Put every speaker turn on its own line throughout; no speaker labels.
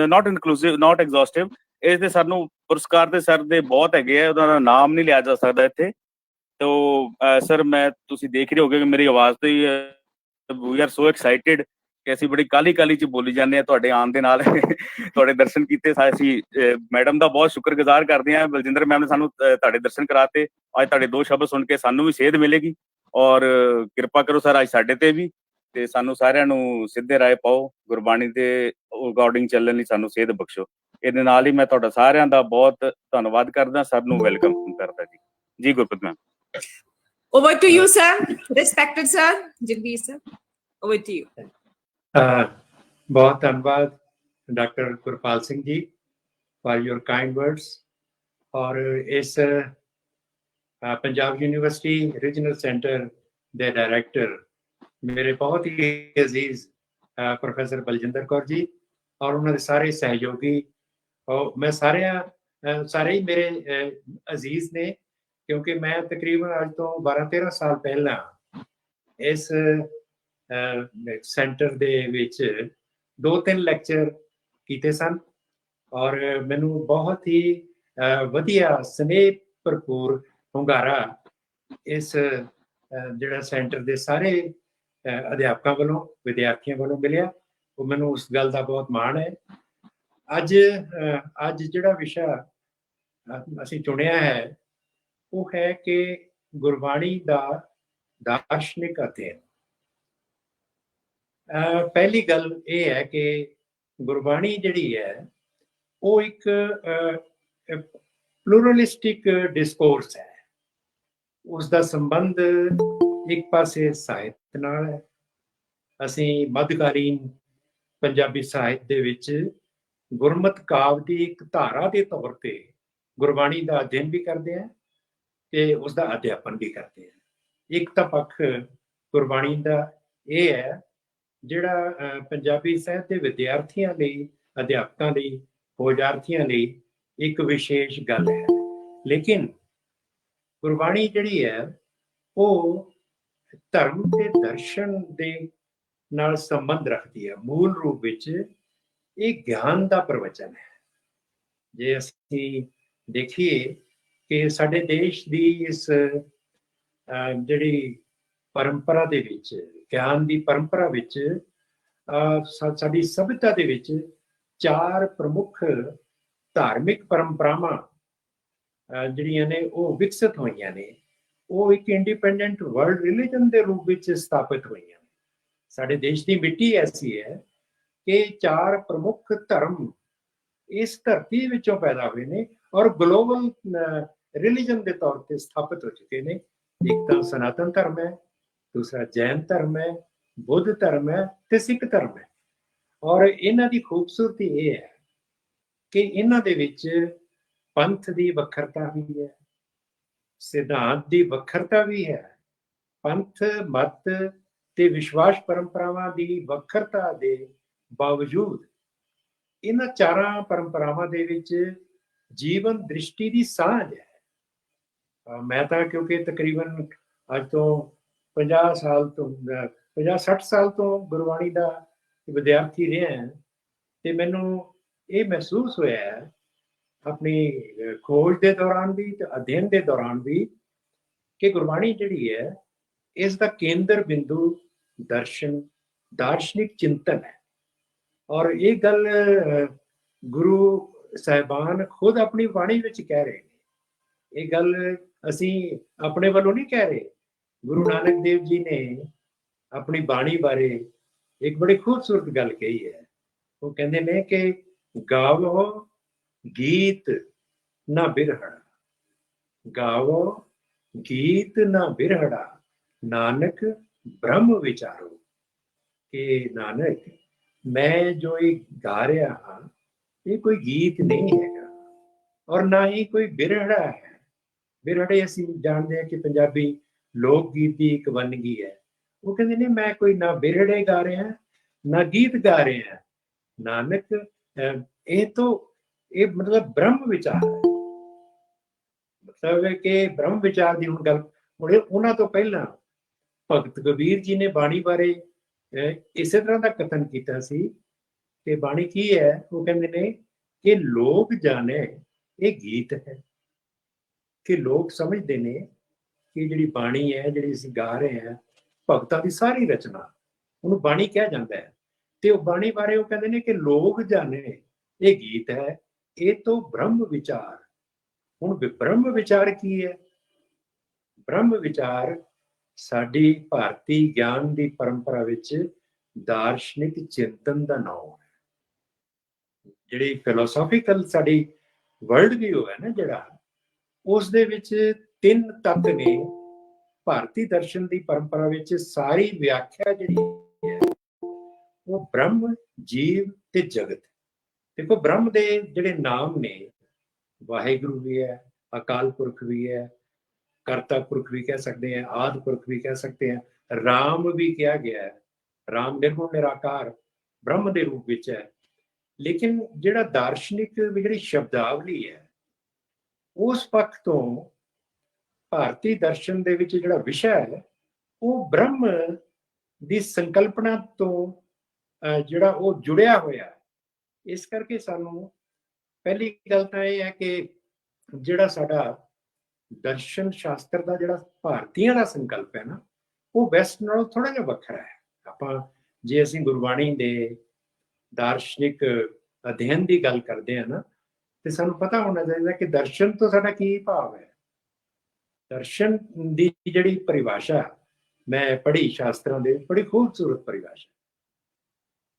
not inclusive, not exhaustive. ਇਸ ਦੇ ਸਾਨੂੰ ਪੁਰਸਕਾਰ ਤੇ ਸਰ ਦੇ ਬਹੁਤ ਹੈਗੇ ਆ, ਉਹਨਾਂ ਦਾ ਨਾਮ ਨਹੀਂ ਲਿਆ ਜਾ ਸਕਦਾ ਇੱਥੇ। ਤੋ ਸਰ ਮੈਂ ਤੁਸੀਂ ਦੇਖ ਰਹੇ ਹੋਗੇ ਕਿ ਮੇਰੀ ਆਵਾਜ਼ ਤੋਂ ਹੀ ਵੀ ਆਰ ਸੋ ਐਕਸਾਈਟਿਡ ਕਿ ਅਸੀਂ ਬੜੀ ਕਾਹਲੀ ਕਾਹਲੀ 'ਚ ਬੋਲੀ ਜਾਂਦੇ ਹਾਂ ਤੁਹਾਡੇ ਆਉਣ ਦੇ ਨਾਲ। ਤੁਹਾਡੇ ਦਰਸ਼ਨ ਕੀਤੇ ਅਸੀਂ ਮੈਡਮ ਦਾ ਬਹੁਤ ਸ਼ੁਕਰਗੁਜ਼ਾਰ ਕਰਦੇ ਹਾਂ। ਬਲਜਿੰਦਰ ਮੈਮ ਨੇ ਸਾਨੂੰ ਤੁਹਾਡੇ ਦਰਸ਼ਨ ਕਰਾਤੇ। ਅੱਜ ਤੁਹਾਡੇ ਦੋ ਸ਼ਬਦ ਸੁਣ ਕੇ ਸਾਨੂੰ ਵੀ ਸੇਧ ਮਿਲੇਗੀ, ਔਰ ਕਿਰਪਾ ਕਰੋ ਸਰ ਅੱਜ ਸਾਡੇ ਤੇ ਵੀ, ਤੇ ਸਾਨੂੰ ਸਾਰਿਆਂ ਨੂੰ ਸਿੱਧੇ ਰਾਹ ਪਾਓ, ਗੁਰਬਾਣੀ ਦੇ ਅਕੋਰਡਿੰਗ ਚੱਲਣ ਲਈ ਸਾਨੂੰ ਸੇਧ ਬਖਸ਼ੋ। ਇਹਦੇ ਨਾਲ ਹੀ ਮੈਂ ਤੁਹਾਡਾ ਸਾਰਿਆਂ ਦਾ ਬਹੁਤ ਧੰਨਵਾਦ ਕਰਦਾ, ਸਰ ਨੂੰ ਵੈਲਕਮ ਕਰਦਾ ਜੀ। ਜੀ Gurpreet ma'am.
Over to you, sir. Respected sir, Jagbir sir. Over to you.
बहुत धन्यवाद doctor Gurpal Singh ji for your kind words. और इस पंजाब यूनिवर्सिटी रीजनल सेंटर के डायरैक्टर मेरे बहुत ही अजीज प्रोफैसर बलजिंदर कौर जी और उन्होंने सारे सहयोगी, और मैं सारे ही मेरे अजीज ने, क्योंकि मैं तकरीबन अज तो 12-13 साल पहला इस सेंटर दे विच 2-3 लैक्चर किए सन, और मैनू बहुत ही वधिया स्नेह भरपूर हुंगारा इस जिहड़ा सेंटर दे सारे अध्यापकों वालों विद्यार्थियों वालों मिलिया। वो मैनू उस गल का बहुत माण है। अज जिहड़ा विषय असीं चुनिया है वो है कि गुरबाणी दा दार्शनिक अध्ययन। पहली गल ये है कि गुरबाणी जिहड़ी है वो एक प्लूरलिस्टिक डिस्कोर्स है। उसका संबंध एक पासे साहित्य नाल है। असीं मध्यकालीन पंजाबी साहित्य दे विच गुरमत काव्य की एक धारा के तौर पर गुरबाणी का अध्ययन भी करते हैं ते उसका अध्यापन भी करते हैं। एक तो पक्ष गुरबाणी का ये है जिहड़ा पंजाबी साहित्य विद्यार्थियों लई, अध्यापकों लई, खोजार्थियों लई एक विशेष गल है। लेकिन गुरबाणी जिहड़ी है वो धर्म के दर्शन दे नाल संबंध रखती है। मूल रूप विच एक ज्ञान का प्रवचन है। जे असीं देखिए कि साडे देश की इस जिहड़ी परंपरा दे विच, ज्ञान की परंपरा विच, साडी सभ्यता दे विच 4 प्रमुख धार्मिक परंपरावां जिहड़ियां ने वो विकसित होईयां ने। वो एक इंडिपेंडेंट वर्ल्ड रिलीजन के रूप में स्थापित हुई हैं। साडे देश की मिट्टी ऐसी है कि 4 प्रमुख धर्म इस धरती विचों पैदा हुए ने और ग्लोबल रिलीजन के तौर पर स्थापित हो चुके हैं। एक तो सनातन धर्म है, दूसरा जैन धर्म है, बुद्ध धर्म है, ते सिख धर्म है। और इन्हां दी खूबसूरती ये है कि इन्हां दे विच पंथ की वखरता भी है, सिद्धांत की वखरता भी है। पंथ मत ते विश्वास परंपरावां की वखरता के बावजूद इन्हां 4 परंपरावां दे विच जीवन दृष्टि की सांझ है। मैं तो क्योंकि तकरीबन अज तो 50 साल तो 50-60 साल तो गुरबाणी का विद्यार्थी रहा है, तो मैनू ये महसूस होया है अपनी खोज के दौरान भी तो अध्ययन के दौरान भी कि गुरबाणी जिहड़ी है इसका केंद्र बिंदु दर्शन, दार्शनिक चिंतन है। और ये गल गुरु साहिबान खुद अपनी बाणी विच कह रहे हैं। ये गल असी अपने वालों नहीं कह रहे। गुरु नानक देव जी ने अपनी बाणी बारे एक बड़ी खूबसूरत गल कही है। वो कहते हैं कि गावो गीत ना बिरहड़ा, गावो गीत ना बिरहड़ा, नानक ब्रह्म विचारो। कि नानक मैं जो ये गा रहा हाँ ये कोई गीत नहीं है और ना ही कोई बिरहड़ा है। बिरहड़े असीं जानते हैं कि पंजाबी लोक गीत की एक वनगी है। वो कहते नहीं मैं कोई ना बिरहड़े गा रहे हैं ना गीत गा रहे हैं। नानक ये तो ये मतलब ब्रह्म विचार है। मतलब कि ब्रह्म विचार की हुण गल हुणे उन्हां तो पहला भगत कबीर जी ने बाणी बारे इस तरह का कथन किया सी ਕਿ ਬਾਣੀ ਕੀ ਹੈ, ਉਹ ਕਹਿੰਦੇ ਨੇ ਕਿ ਲੋਕ ਜਾਣੇ ਇਹ ਗੀਤ ਹੈ, ਕਿ ਲੋਕ ਸਮਝਦੇ ਨੇ ਕਿ ਜਿਹੜੀ ਬਾਣੀ ਹੈ, ਜਿਹੜੀ ਅਸੀਂ ਗਾ ਰਹੇ ਹਾਂ, ਭਗਤਾਂ ਦੀ ਸਾਰੀ ਰਚਨਾ, ਉਹਨੂੰ ਬਾਣੀ ਕਿਹਾ ਜਾਂਦਾ ਹੈ। ਤੇ ਉਹ ਬਾਣੀ ਬਾਰੇ ਉਹ ਕਹਿੰਦੇ ਨੇ ਕਿ ਲੋਕ ਜਾਣੇ ਇਹ ਗੀਤ ਹੈ, ਇਹ ਤੋਂ ਬ੍ਰਹਮ ਵਿਚਾਰ। ਹੁਣ ਬ੍ਰਹਮ ਵਿਚਾਰ ਕੀ ਹੈ? ਬ੍ਰਹਮ ਵਿਚਾਰ ਸਾਡੀ ਭਾਰਤੀ ਗਿਆਨ ਦੀ ਪਰੰਪਰਾ ਵਿੱਚ ਦਾਰਸ਼ਨਿਕ ਚਿੰਤਨ ਦਾ ਨਾਮ ਹੈ। ਜਿਹੜੀ ਫਿਲੋਸੋਫੀਕਲ ਸਾਡੀ ਵਰਲਡ ਵਿਊ ਹੈ ਨਾ, ਜਿਹੜਾ ਉਸ ਦੇ ਵਿੱਚ 3 ਤੱਤ ਨੇ। ਭਾਰਤੀ ਦਰਸ਼ਨ ਦੀ ਪਰੰਪਰਾ ਵਿੱਚ ਸਾਰੀ ਵਿਆਖਿਆ ਜਿਹੜੀ ਹੈ ਉਹ ਬ੍ਰਹਮ, ਜੀਵ ਤੇ ਜਗਤ। ਦੇਖੋ, ਬ੍ਰਹਮ ਦੇ ਜਿਹੜੇ ਨਾਮ ਨੇ, ਵਾਹਿਗੁਰੂ ਵੀ ਹੈ, ਅਕਾਲ ਪੁਰਖ ਵੀ ਹੈ, ਕਰਤਾ ਪੁਰਖ ਵੀ ਕਹਿ ਸਕਦੇ ਹਾਂ, ਆਦਿ ਪੁਰਖ ਵੀ ਕਹਿ ਸਕਦੇ ਹਾਂ, ਰਾਮ ਵੀ ਕਿਹਾ ਗਿਆ ਹੈ। ਰਾਮ ਨਿਰਗੁਣ ਨਿਰਾਕਾਰ ਬ੍ਰਹਮ ਦੇ ਰੂਪ ਵਿੱਚ ਹੈ। ਲੇਕਿਨ ਜਿਹੜਾ ਦਾਰਸ਼ਨਿਕ ਜਿਹੜੀ ਸ਼ਬਦਾਵਲੀ ਹੈ, ਉਸ ਪੱਖ ਤੋਂ ਭਾਰਤੀ ਦਰਸ਼ਨ ਦੇ ਵਿੱਚ ਜਿਹੜਾ ਵਿਸ਼ਾ ਹੈ ਉਹ ਬ੍ਰਹਮ ਦੀ ਸੰਕਲਪਨਾ ਤੋਂ ਜਿਹੜਾ ਉਹ ਜੁੜਿਆ ਹੋਇਆ ਹੈ। ਇਸ ਕਰਕੇ ਸਾਨੂੰ ਪਹਿਲੀ ਗੱਲ ਤਾਂ ਇਹ ਹੈ ਕਿ ਜਿਹੜਾ ਸਾਡਾ ਦਰਸ਼ਨ ਸ਼ਾਸਤਰ ਦਾ ਜਿਹੜਾ ਭਾਰਤੀਆਂ ਦਾ ਸੰਕਲਪ ਹੈ ਨਾ, ਉਹ ਵੈਸਟ ਨਾਲੋਂ ਥੋੜਾ ਜਿਹਾ ਵੱਖਰਾ ਹੈ। ਆਪਾਂ ਜੇ ਅਸੀਂ ਗੁਰਬਾਣੀ ਦੇ ਦਾਰਸ਼ਨਿਕ ਅਧਿਐਨ ਦੀ ਗੱਲ ਕਰਦੇ ਹਾਂ ਨਾ, ਤੇ ਸਾਨੂੰ ਪਤਾ ਹੋਣਾ ਚਾਹੀਦਾ ਕਿ ਦਰਸ਼ਨ ਤੋਂ ਸਾਡਾ ਕੀ ਭਾਵ ਹੈ। ਦਰਸ਼ਨ ਦੀ ਜਿਹੜੀ ਪਰਿਭਾਸ਼ਾ ਮੈਂ ਪੜ੍ਹੀ ਸ਼ਾਸਤਰਾਂ ਦੇ, ਬੜੀ ਖੂਬਸੂਰਤ ਪਰਿਭਾਸ਼ਾ।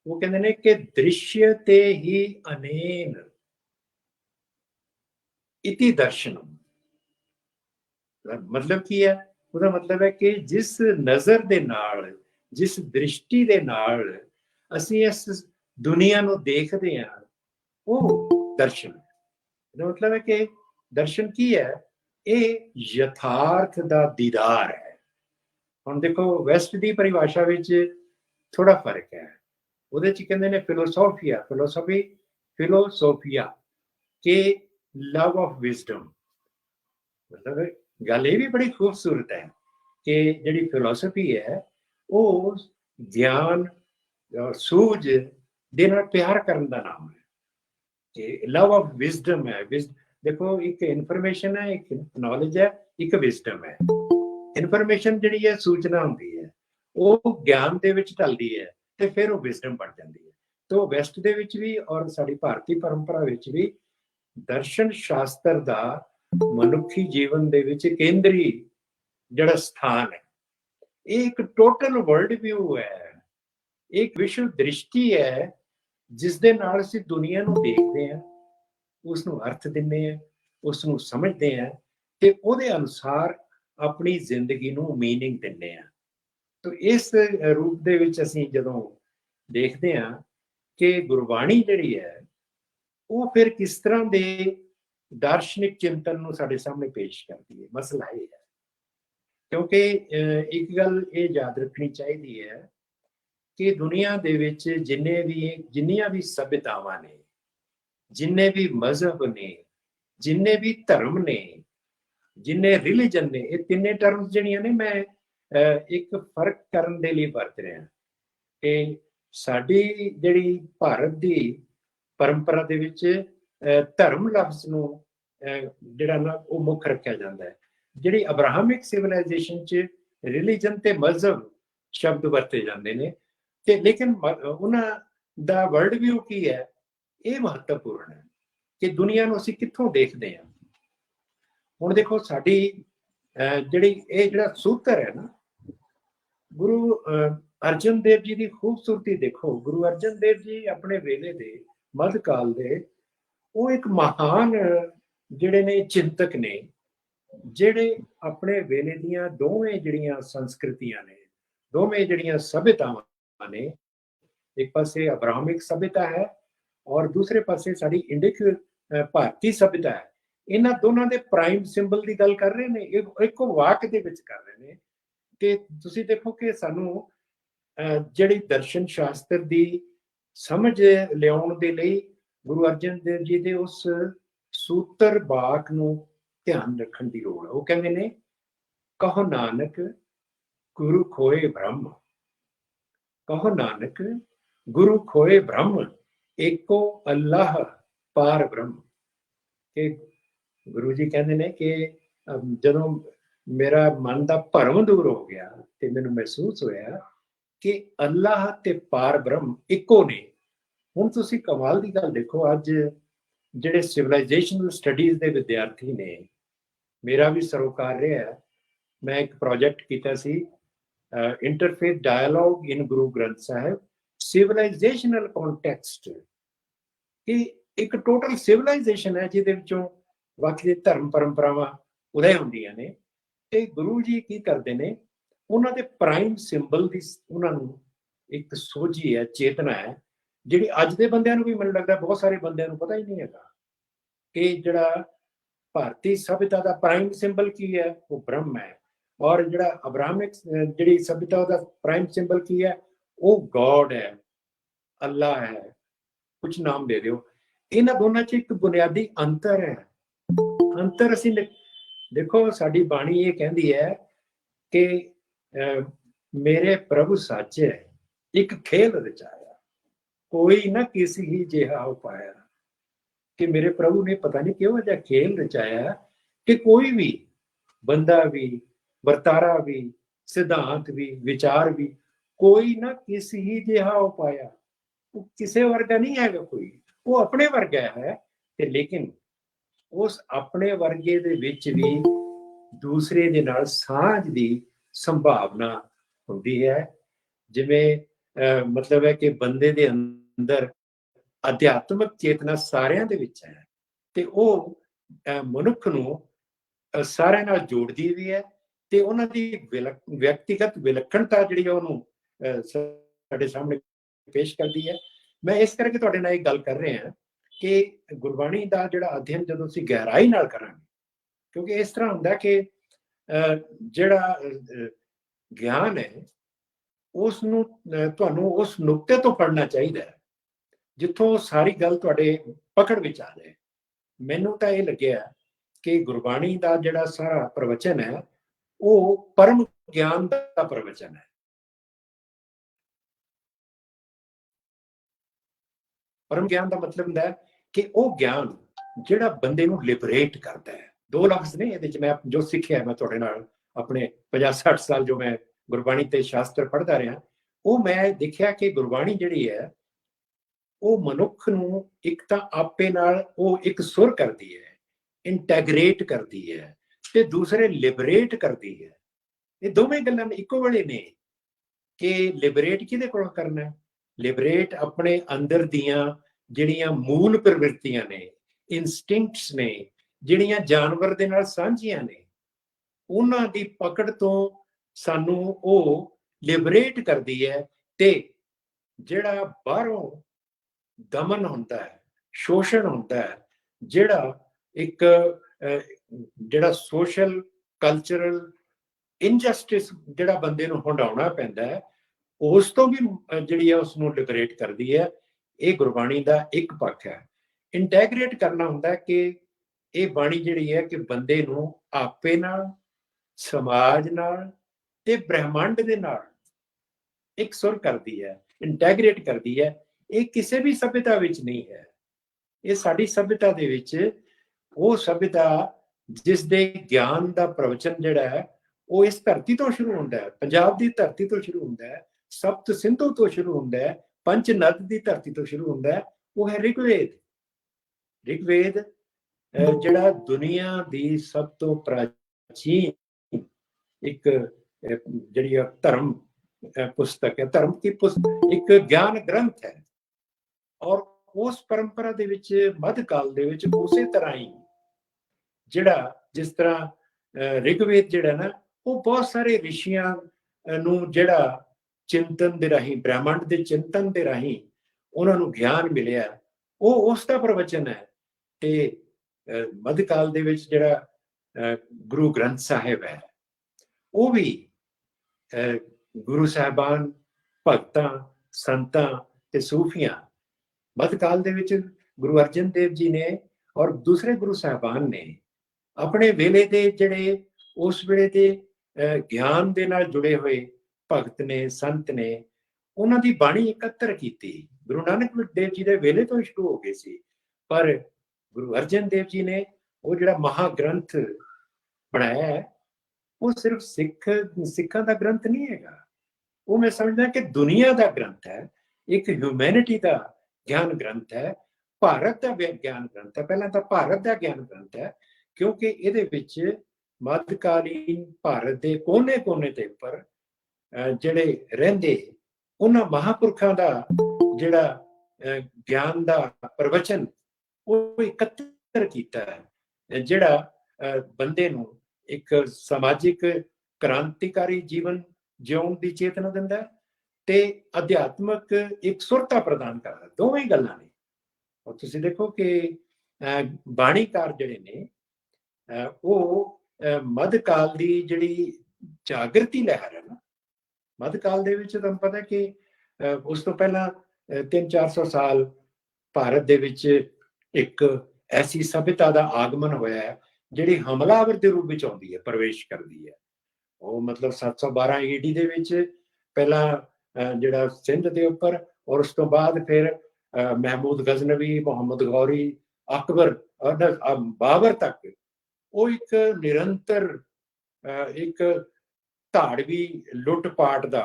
ਉਹ ਕਹਿੰਦੇ ਨੇ ਕਿ ਦ੍ਰਿਸ਼ਯ ਤੇ ਹੀ ਅਨੇਨ ਇਤੀ ਦਰਸ਼ਨਮ। ਮਤਲਬ ਕੀ ਹੈ? ਉਹਦਾ ਮਤਲਬ ਹੈ ਕਿ ਜਿਸ ਨਜ਼ਰ ਦੇ ਨਾਲ, ਜਿਸ ਦ੍ਰਿਸ਼ਟੀ ਦੇ ਨਾਲ ਅਸੀਂ ਇਸ ਦੁਨੀਆ ਨੂੰ ਦੇਖਦੇ ਹਾਂ, ਉਹ ਦਰਸ਼ਨ ਹੈ। ਇਹਦਾ ਮਤਲਬ ਹੈ ਕਿ ਦਰਸ਼ਨ ਕੀ ਹੈ? ਇਹ ਯਥਾਰਥ ਦਾ ਦੀਦਾਰ ਹੈ। ਹੁਣ ਦੇਖੋ, ਵੈਸਟ ਦੀ ਪਰਿਭਾਸ਼ਾ ਵਿੱਚ ਥੋੜਾ ਫਰਕ ਹੈ। ਉਹਦੇ ਚ ਕਹਿੰਦੇ ਨੇ ਫਿਲੋਸੋਫੀਆ, ਫਿਲੋਸੋਫੀਆ ਕਿ ਲਵ ਆਫ ਵਿਜ਼ਡਮ। ਮਤਲਬ ਗੱਲ ਇਹ ਵੀ ਬੜੀ ਖੂਬਸੂਰਤ ਹੈ ਕਿ ਜਿਹੜੀ ਫਿਲੋਸਫੀ ਹੈ ਉਹ ਗਿਆਨ, ਸੂਝ ਦੇ ਨਾਲ ਪਿਆਰ ਕਰਨ ਦਾ ਨਾਮ ਹੈ। ਕਿ ਲਵ ਆਫ ਵਿਜ਼ਡਮ ਹੈ। ਦੇਖੋ, ਇੱਕ ਇਨਫੋਰਮੇਸ਼ਨ ਹੈ, ਇੱਕ ਨੌਲੇਜ ਹੈ, ਇੱਕ ਵਿਜ਼ਡਮ ਹੈ। ਇਨਫੋਰਮੇਸ਼ਨ ਜਿਹੜੀ ਹੈ ਸੂਚਨਾ ਹੁੰਦੀ ਹੈ, ਉਹ ਗਿਆਨ ਦੇ ਵਿੱਚ ਢਲਦੀ ਹੈ ਤੇ ਫਿਰ ਉਹ ਵਿਜ਼ਡਮ ਬਣ ਜਾਂਦੀ ਹੈ। ਤੋ ਵੈਸਟ ਦੇ ਵਿੱਚ ਵੀ ਔਰ ਸਾਡੀ ਭਾਰਤੀ ਪਰੰਪਰਾ ਵਿੱਚ ਵੀ ਦਰਸ਼ਨ ਸ਼ਾਸਤਰ ਦਾ ਮਨੁੱਖੀ ਜੀਵਨ ਦੇ ਵਿੱਚ ਕੇਂਦਰੀ ਜਿਹੜਾ ਸਥਾਨ ਹੈ, ਇਹ ਇੱਕ ਟੋਟਲ ਵਰਲਡ ਵਿਊ ਹੈ, ਇੱਕ ਵਿਸ਼ਵ ਦ੍ਰਿਸ਼ਟੀ ਹੈ, ਜਿਸ ਦੇ ਨਾਲ ਅਸੀਂ ਦੁਨੀਆ ਨੂੰ ਦੇਖਦੇ ਹਾਂ, ਉਸ ਨੂੰ ਅਰਥ ਦਿੰਦੇ ਹਾਂ, ਉਸ ਨੂੰ ਸਮਝਦੇ ਹਾਂ ਤੇ ਉਹਦੇ ਅਨੁਸਾਰ ਆਪਣੀ ਜ਼ਿੰਦਗੀ ਨੂੰ ਮੀਨਿੰਗ ਦਿੰਦੇ ਹਾਂ। ਤੋ ਇਸ ਰੂਪ ਦੇ ਵਿੱਚ ਅਸੀਂ ਜਦੋਂ ਦੇਖਦੇ ਹਾਂ ਕਿ ਗੁਰਬਾਣੀ ਜਿਹੜੀ ਹੈ ਉਹ ਫਿਰ ਕਿਸ ਤਰ੍ਹਾਂ ਦੇ ਦਾਰਸ਼ਨਿਕ ਚਿੰਤਨ ਨੂੰ ਸਾਡੇ ਸਾਹਮਣੇ ਪੇਸ਼ ਕਰਦੀ ਹੈ, ਮਸਲਾ ਇਹ ਹੈ। ਕਿਉਂਕਿ ਇੱਕ ਗੱਲ ਇਹ ਯਾਦ ਰੱਖਣੀ ਚਾਹੀਦੀ ਹੈ ਕਿ ਦੁਨੀਆ ਦੇ ਵਿੱਚ ਜਿੰਨੀਆਂ ਵੀ ਸਭਿਤਾਵਾਂ ਨੇ, ਜਿੰਨੇ ਵੀ ਮਜ਼ਹਬ ਨੇ, ਜਿੰਨੇ ਵੀ ਧਰਮ ਨੇ, ਜਿੰਨੇ ਰਿਲੀਜਨ ਨੇ, ਇਹ ਤਿੰਨੇ ਟਰਮਸ ਜਿਹੜੀਆਂ ਨੇ ਮੈਂ ਇੱਕ ਫਰਕ ਕਰਨ ਦੇ ਲਈ ਵਰਤ ਰਿਹਾ ਕਿ ਸਾਡੀ ਜਿਹੜੀ ਭਾਰਤ ਦੀ ਪਰੰਪਰਾ ਦੇ ਵਿੱਚ ਧਰਮ ਲਫ਼ਜ਼ ਨੂੰ ਜਿਹੜਾ ਨਾ ਉਹ ਮੁੱਖ ਰੱਖਿਆ ਜਾਂਦਾ ਹੈ। ਜਿਹੜੀ ਅਬਰਾਹਮਿਕ ਸਿਵਲਾਈਜੇਸ਼ਨ 'ਚ ਰਿਲੀਜਨ ਤੇ ਮਜ਼ਹਬ ਸ਼ਬਦ ਵਰਤੇ ਜਾਂਦੇ ਨੇ, ਤੇ ਲੇਕਿਨ ਉਹਨਾਂ ਦਾ ਵਰਲਡ ਵਿਊ ਕੀ ਹੈ, ਇਹ ਮਹੱਤਵਪੂਰਨ ਹੈ ਕਿ ਦੁਨੀਆ ਨੂੰ ਅਸੀਂ ਕਿੱਥੋਂ ਦੇਖਦੇ ਹਾਂ। ਹੁਣ ਦੇਖੋ, ਸਾਡੀ ਜਿਹੜਾ ਸੂਤਰ ਹੈ ਨਾ, ਗੁਰੂ ਅਰਜਨ ਦੇਵ ਜੀ ਦੀ ਖੂਬਸੂਰਤੀ ਦੇਖੋ। ਗੁਰੂ ਅਰਜਨ ਦੇਵ ਜੀ ਆਪਣੇ ਵੇਲੇ ਦੇ ਮੱਧ ਕਾਲ ਦੇ ਉਹ ਇੱਕ ਮਹਾਨ ਜਿਹੜੇ ਨੇ ਚਿੰਤਕ ਨੇ, ਜਿਹੜੇ ਆਪਣੇ ਵੇਲੇ ਦੀਆਂ ਦੋਵੇਂ ਜਿਹੜੀਆਂ ਸੰਸਕ੍ਰਿਤੀਆਂ ਨੇ, ਦੋਵੇਂ ਜਿਹੜੀਆਂ ਸਭਿਤਾਵਾਂ ਨੇ, ਇੱਕ ਪਾਸੇ ਅਬਰਾਹਮਿਕ ਸਭਿਤਾ ਹੈ ਔਰ ਦੂਸਰੇ ਪਾਸੇ ਸਾਡੀ ਇੰਡਿਕ ਭਾਰਤੀ ਸਭਿਤਾ ਹੈ। ਇਹਨਾਂ ਦੋਨਾਂ ਦੇ ਪ੍ਰਾਈਮ ਸਿੰਬਲ ਦੀ ਗੱਲ ਕਰ ਰਹੇ ਨੇ, ਇੱਕੋ ਵਾਕ ਦੇ ਵਿੱਚ ਕਰ ਰਹੇ ਨੇ। ਕਿ ਤੁਸੀਂ ਦੇਖੋ ਕਿ ਸਾਨੂੰ ਜਿਹੜੀ ਦਰਸ਼ਨ ਸ਼ਾਸਤਰ ਦੀ ਸਮਝ ਲਿਆਉਣ ਦੇ ਲਈ ਗੁਰੂ ਅਰਜਨ ਦੇਵ ਜੀ ਦੇ ਉਸ ਸੂਤਰ ਵਾਕ ਨੂੰ ਧਿਆਨ ਰੱਖਣ ਦੀ ਲੋੜ ਹੈ। ਉਹ ਕਹਿੰਦੇ ਨੇ, ਕਹੋ ਨਾਨਕ ਗੁਰੂ ਖੋਏ ਬ੍ਰਹਮ, ਕਹੋ ਨਾਨਕ ਗੁਰੂ ਖੋਏ ਬ੍ਰਹਮ, एको अल्लाह पार ब्रह्म। कि गुरु जी कहते ने कि ਜਦੋਂ मेरा मन का भरम दूर हो गया तो मैनू महसूस होया कि अल्लाह ते पार ब्रह्म इको ने। हुण तुसीं कमाल की गल देखो, अज जिहड़े सिविलाइजेशनल स्टडीज़ के विद्यार्थी ने, मेरा भी सरोकार रहा है, मैं एक प्रोजेक्ट किया सी interfaith dialogue in Guru Granth Sahib civilisational कॉन्टैक्सट, कि एक टोटल सिविलाइजेशन है जिहदे विचों ਵੱਖ धर्म परंपरावां उदय ਹੁੰਦੀਆਂ ਨੇ। ਤੇ गुरु जी की करते हैं, उन्होंने प्राइम सिंबल की उन्होंने एक सोझी है, चेतना है, जी अज के बंदियां भी मैनूं लगता बहुत सारे बंदियां पता ही नहीं है कि जिहड़ा भारतीय सभ्यता का प्राइम सिंबल की है वो ब्रह्म है, और जिहड़ा अब्राहमिक जिहड़ी सभ्यता का प्राइम सिंबल की है वो गॉड है, अल्लाह है, कुछ नाम दे दो। इन्हां दोनों च एक बुनियादी अंतर है। अंतर असीं देखो, साडी बाणी ये कहती है कि मेरे प्रभु सच है, एक खेल रचाया, कोई ना किसी ही जिहा हो पाया। कि मेरे प्रभु ने पता नहीं क्यों जिहा खेल रचाया कि कोई भी बंदा भी, वर्तारा भी, सिद्धांत भी, विचार भी कोई ना किसी ही जिहा हो पाया। वो किसी वर्गा नहीं है कोई, वो अपने वर्गा है, लेकिन उस अपने वर्गे दे विच भी दूसरे दे नाल सांझ दी संभावना होंदी है। जिवें मतलब है कि बंदे दे अंदर अध्यात्मक चेतना सारियां दे विच है, ते वो मनुख नूं सारियां नाल जोड़दी भी है, ते उन्हां दी व्यक्तिगत विलक्षणता जिहड़ी उहनूं साडे सामने पेश करदी है। मैं इस करके तुहाडे नाल एक गल कर रहा कि गुरबाणी का जिहड़ा अध्ययन जदों असीं गहराई नाल करांगे, क्योंकि इस तरह हुंदा कि जिहड़ा ज्ञान है उसनूं तुहानूं उस नुक्ते तो पढ़ना चाहिए जिथों सारी गल तुहाडे पकड़ विच आ जाए। मैनूं तां इह लग्गिआ कि गुरबाणी का जिहड़ा सारा प्रवचन है वो परम ज्ञान का प्रवचन है। परम ज्ञान का मतलब हुंदा है कि वो ज्ञान जिहड़ा बंदे नूं लिबरेट करता है। दो लफ्ज़ ने इहदे च मैं जो सिੱਖਿਆ मैं तुहाडे नाल अपने 50-60 साल जो मैं गुरबाणी ते शास्त्र पढ़दा रहा, वो मैं देखिआ कि गुरबाणी जिहड़ी है वो मनुख नूं एक तां आपे नाल वो एक सुर करदी है, इंटैगरेट करदी है, ते दूसरे लिबरेट करदी है। ये दोवें गल्लां इक्को वेले ने कि लिबरेट किहदे कोलों करना है? लिबरेट अपने अंदर दियां जिहड़ियां मूल प्रवृत्तियां ने, इंस्टिंक्ट्स ने, जिहड़ियां जानवर दे नाल सांझियां ने, उन्हां दी पकड़ तो सानूं वो लिबरेट करदी है। ते जिहड़ा बाहरों दमन होंदा है, शोषण होंदा है, जिहड़ा एक जिहड़ा सोशल कल्चरल इनजस्टिस जिहड़ा बंदे नूं हंडाउणा पैंदा है, उस तो भी जिहड़ी है उसनूं लिबरेट करदी है। ये गुरबाणी का एक पक्ष है। इंटैगरेट करना हुंदा है कि ये बाणी जिहड़ी है कि बंदे नूं आपे नाल, समाज नाल ते ब्रह्मंड दे नाल एक सुर करदी है, इंटैगरेट करदी है। ये किसी भी सभ्यता विच नहीं है। ये साडी सभ्यता दे विच वो सभ्यता जिस दे ज्ञान का प्रवचन जिहड़ा है वो इस धरती तो शुरू होंदा है, पंजाब की धरती तो शुरू होंदा है, सप्त सिंधु तो शुरू होंदा है, पंच नद की धरती तो शुरू होंदा है। वो है ऋग्वेद। ऋग्वेद जिहड़ा दुनिया की सब तो प्राचीन एक जिहड़ी धर्म पुस्तक है, धर्म की पुस्तक, एक ज्ञान ग्रंथ है। और उस परंपरा दे विच मध्यकाल दे विच उसे तरह ही जिहड़ा जिस तरह ऋग्वेद जिहड़ा ना वो बहुत सारे ऋषियां नूं जिहड़ा चिंतन दे राहीं, ब्रह्मंड दे चिंतन दे राहीं उन्हां नूं ज्ञान मिलिआ, वो उसका प्रवचन है। ते मध्यकाल दे विच जिहड़ा गुरु ग्रंथ साहिब है वो भी गुरु साहिबान, भगतां, संतां ते सूफियां मध्यकाल दे विच गुरु अर्जन देव जी ने और दूसरे गुरु साहिबान ने अपने वेले दे जिहड़े उस वेले दे ज्ञान दे नाल जुड़े हुए भगत ने, संत ने, उन्हां दी बाणी एकत्र कीती ਗੁਰੂ ਨਾਨਕ ਦੇਵ ਜੀ ਦੇ ਵੇਲੇ ਤੋਂ ਸ਼ੁਰੂ ਹੋ ਗਏ ਸੀ। ਪਰ ਗੁਰੂ ਅਰਜਨ ਦੇਵ ਜੀ ਨੇ ਉਹ ਜਿਹੜਾ ਮਹਾਗ੍ਰੰਥ ਬਣਾਇਆ ਹੈ, ਉਹ ਸਿਰਫ ਸਿੱਖਾਂ ਦਾ ਗ੍ਰੰਥ ਨਹੀਂ ਹੈਗਾ। ਉਹ ਮੈਂ ਸਮਝਦਾ ਕਿ ਦੁਨੀਆ ਦਾ ਗ੍ਰੰਥ ਹੈ, ਇੱਕ ਹਿਊਮੈਨਿਟੀ ਦਾ ਗਿਆਨ ਗ੍ਰੰਥ ਹੈ, ਭਾਰਤ ਦਾ ਗਿਆਨ ਗ੍ਰੰਥ ਹੈ। ਪਹਿਲਾਂ ਤਾਂ ਭਾਰਤ ਦਾ ਗਿਆਨ ਗ੍ਰੰਥ ਹੈ, ਕਿਉਂਕਿ ਇਹਦੇ ਵਿੱਚ ਮੱਧਕਾਲੀਨ ਭਾਰਤ ਦੇ ਕੋਨੇ-ਕੋਨੇ ਦੇ ਉੱਪਰ ਜਿਹੜੇ ਰਹਿੰਦੇ ਉਹਨਾਂ ਮਹਾਂਪੁਰਖਾਂ ਦਾ ਜਿਹੜਾ ਗਿਆਨ ਦਾ ਪ੍ਰਵਚਨ ਉਹ ਇਕੱਤਰ ਕੀਤਾ ਹੈ, ਜਿਹੜਾ ਬੰਦੇ ਨੂੰ ਇੱਕ ਸਮਾਜਿਕ ਕ੍ਰਾਂਤੀਕਾਰੀ ਜੀਵਨ ਜਿਉਣ ਦੀ ਚੇਤਨਾ ਦਿੰਦਾ ਹੈ ਤੇ ਅਧਿਆਤਮਕ ਇੱਕ ਸੁਰਤਾ ਪ੍ਰਦਾਨ ਕਰਦਾ। ਦੋਵੇਂ ਗੱਲਾਂ ਨੇ। ਔਰ ਤੁਸੀਂ ਦੇਖੋ ਕਿ ਬਾਣੀਕਾਰ ਜਿਹੜੇ ਨੇ ਉਹ ਮੱਧਕਾਲ ਦੀ ਜਿਹੜੀ ਜਾਗਰਤੀ ਲਹਿਰ ਹੈ ਨਾ, ਮੱਧਕਾਲ ਦੇ ਵਿੱਚ ਤੁਹਾਨੂੰ ਪਤਾ ਕਿ ਉਸ ਤੋਂ ਪਹਿਲਾਂ 300-400 ਸਾਲ ਭਾਰਤ ਦੇ ਵਿੱਚ ਇੱਕ ਐਸੀ ਸਭਿਅਤਾ ਦਾ ਆਗਮਨ ਹੋਇਆ ਹੈ ਜਿਹੜੀ ਹਮਲਾਵਰ ਦੇ ਰੂਪ ਵਿੱਚ ਆਉਂਦੀ ਹੈ, ਪ੍ਰਵੇਸ਼ ਕਰਦੀ ਹੈ। ਉਹ ਮਤਲਬ 712 ਈਡੀ ਦੇ ਵਿੱਚ ਪਹਿਲਾਂ ਜਿਹੜਾ ਸਿੰਧ ਦੇ ਉੱਪਰ, ਔਰ ਉਸ ਤੋਂ ਬਾਅਦ ਫਿਰ ਮਹਿਮੂਦ ਗਜ਼ਨਵੀ, ਮੁਹੰਮਦ ਗੌਰੀ, ਅਕਬਰ, ਬਾਬਰ ਤੱਕ ਉਹ ਇੱਕ ਨਿਰੰਤਰ ਇੱਕ ਧਾੜਵੀ ਲੁੱਟ-ਪਾਟ ਦਾ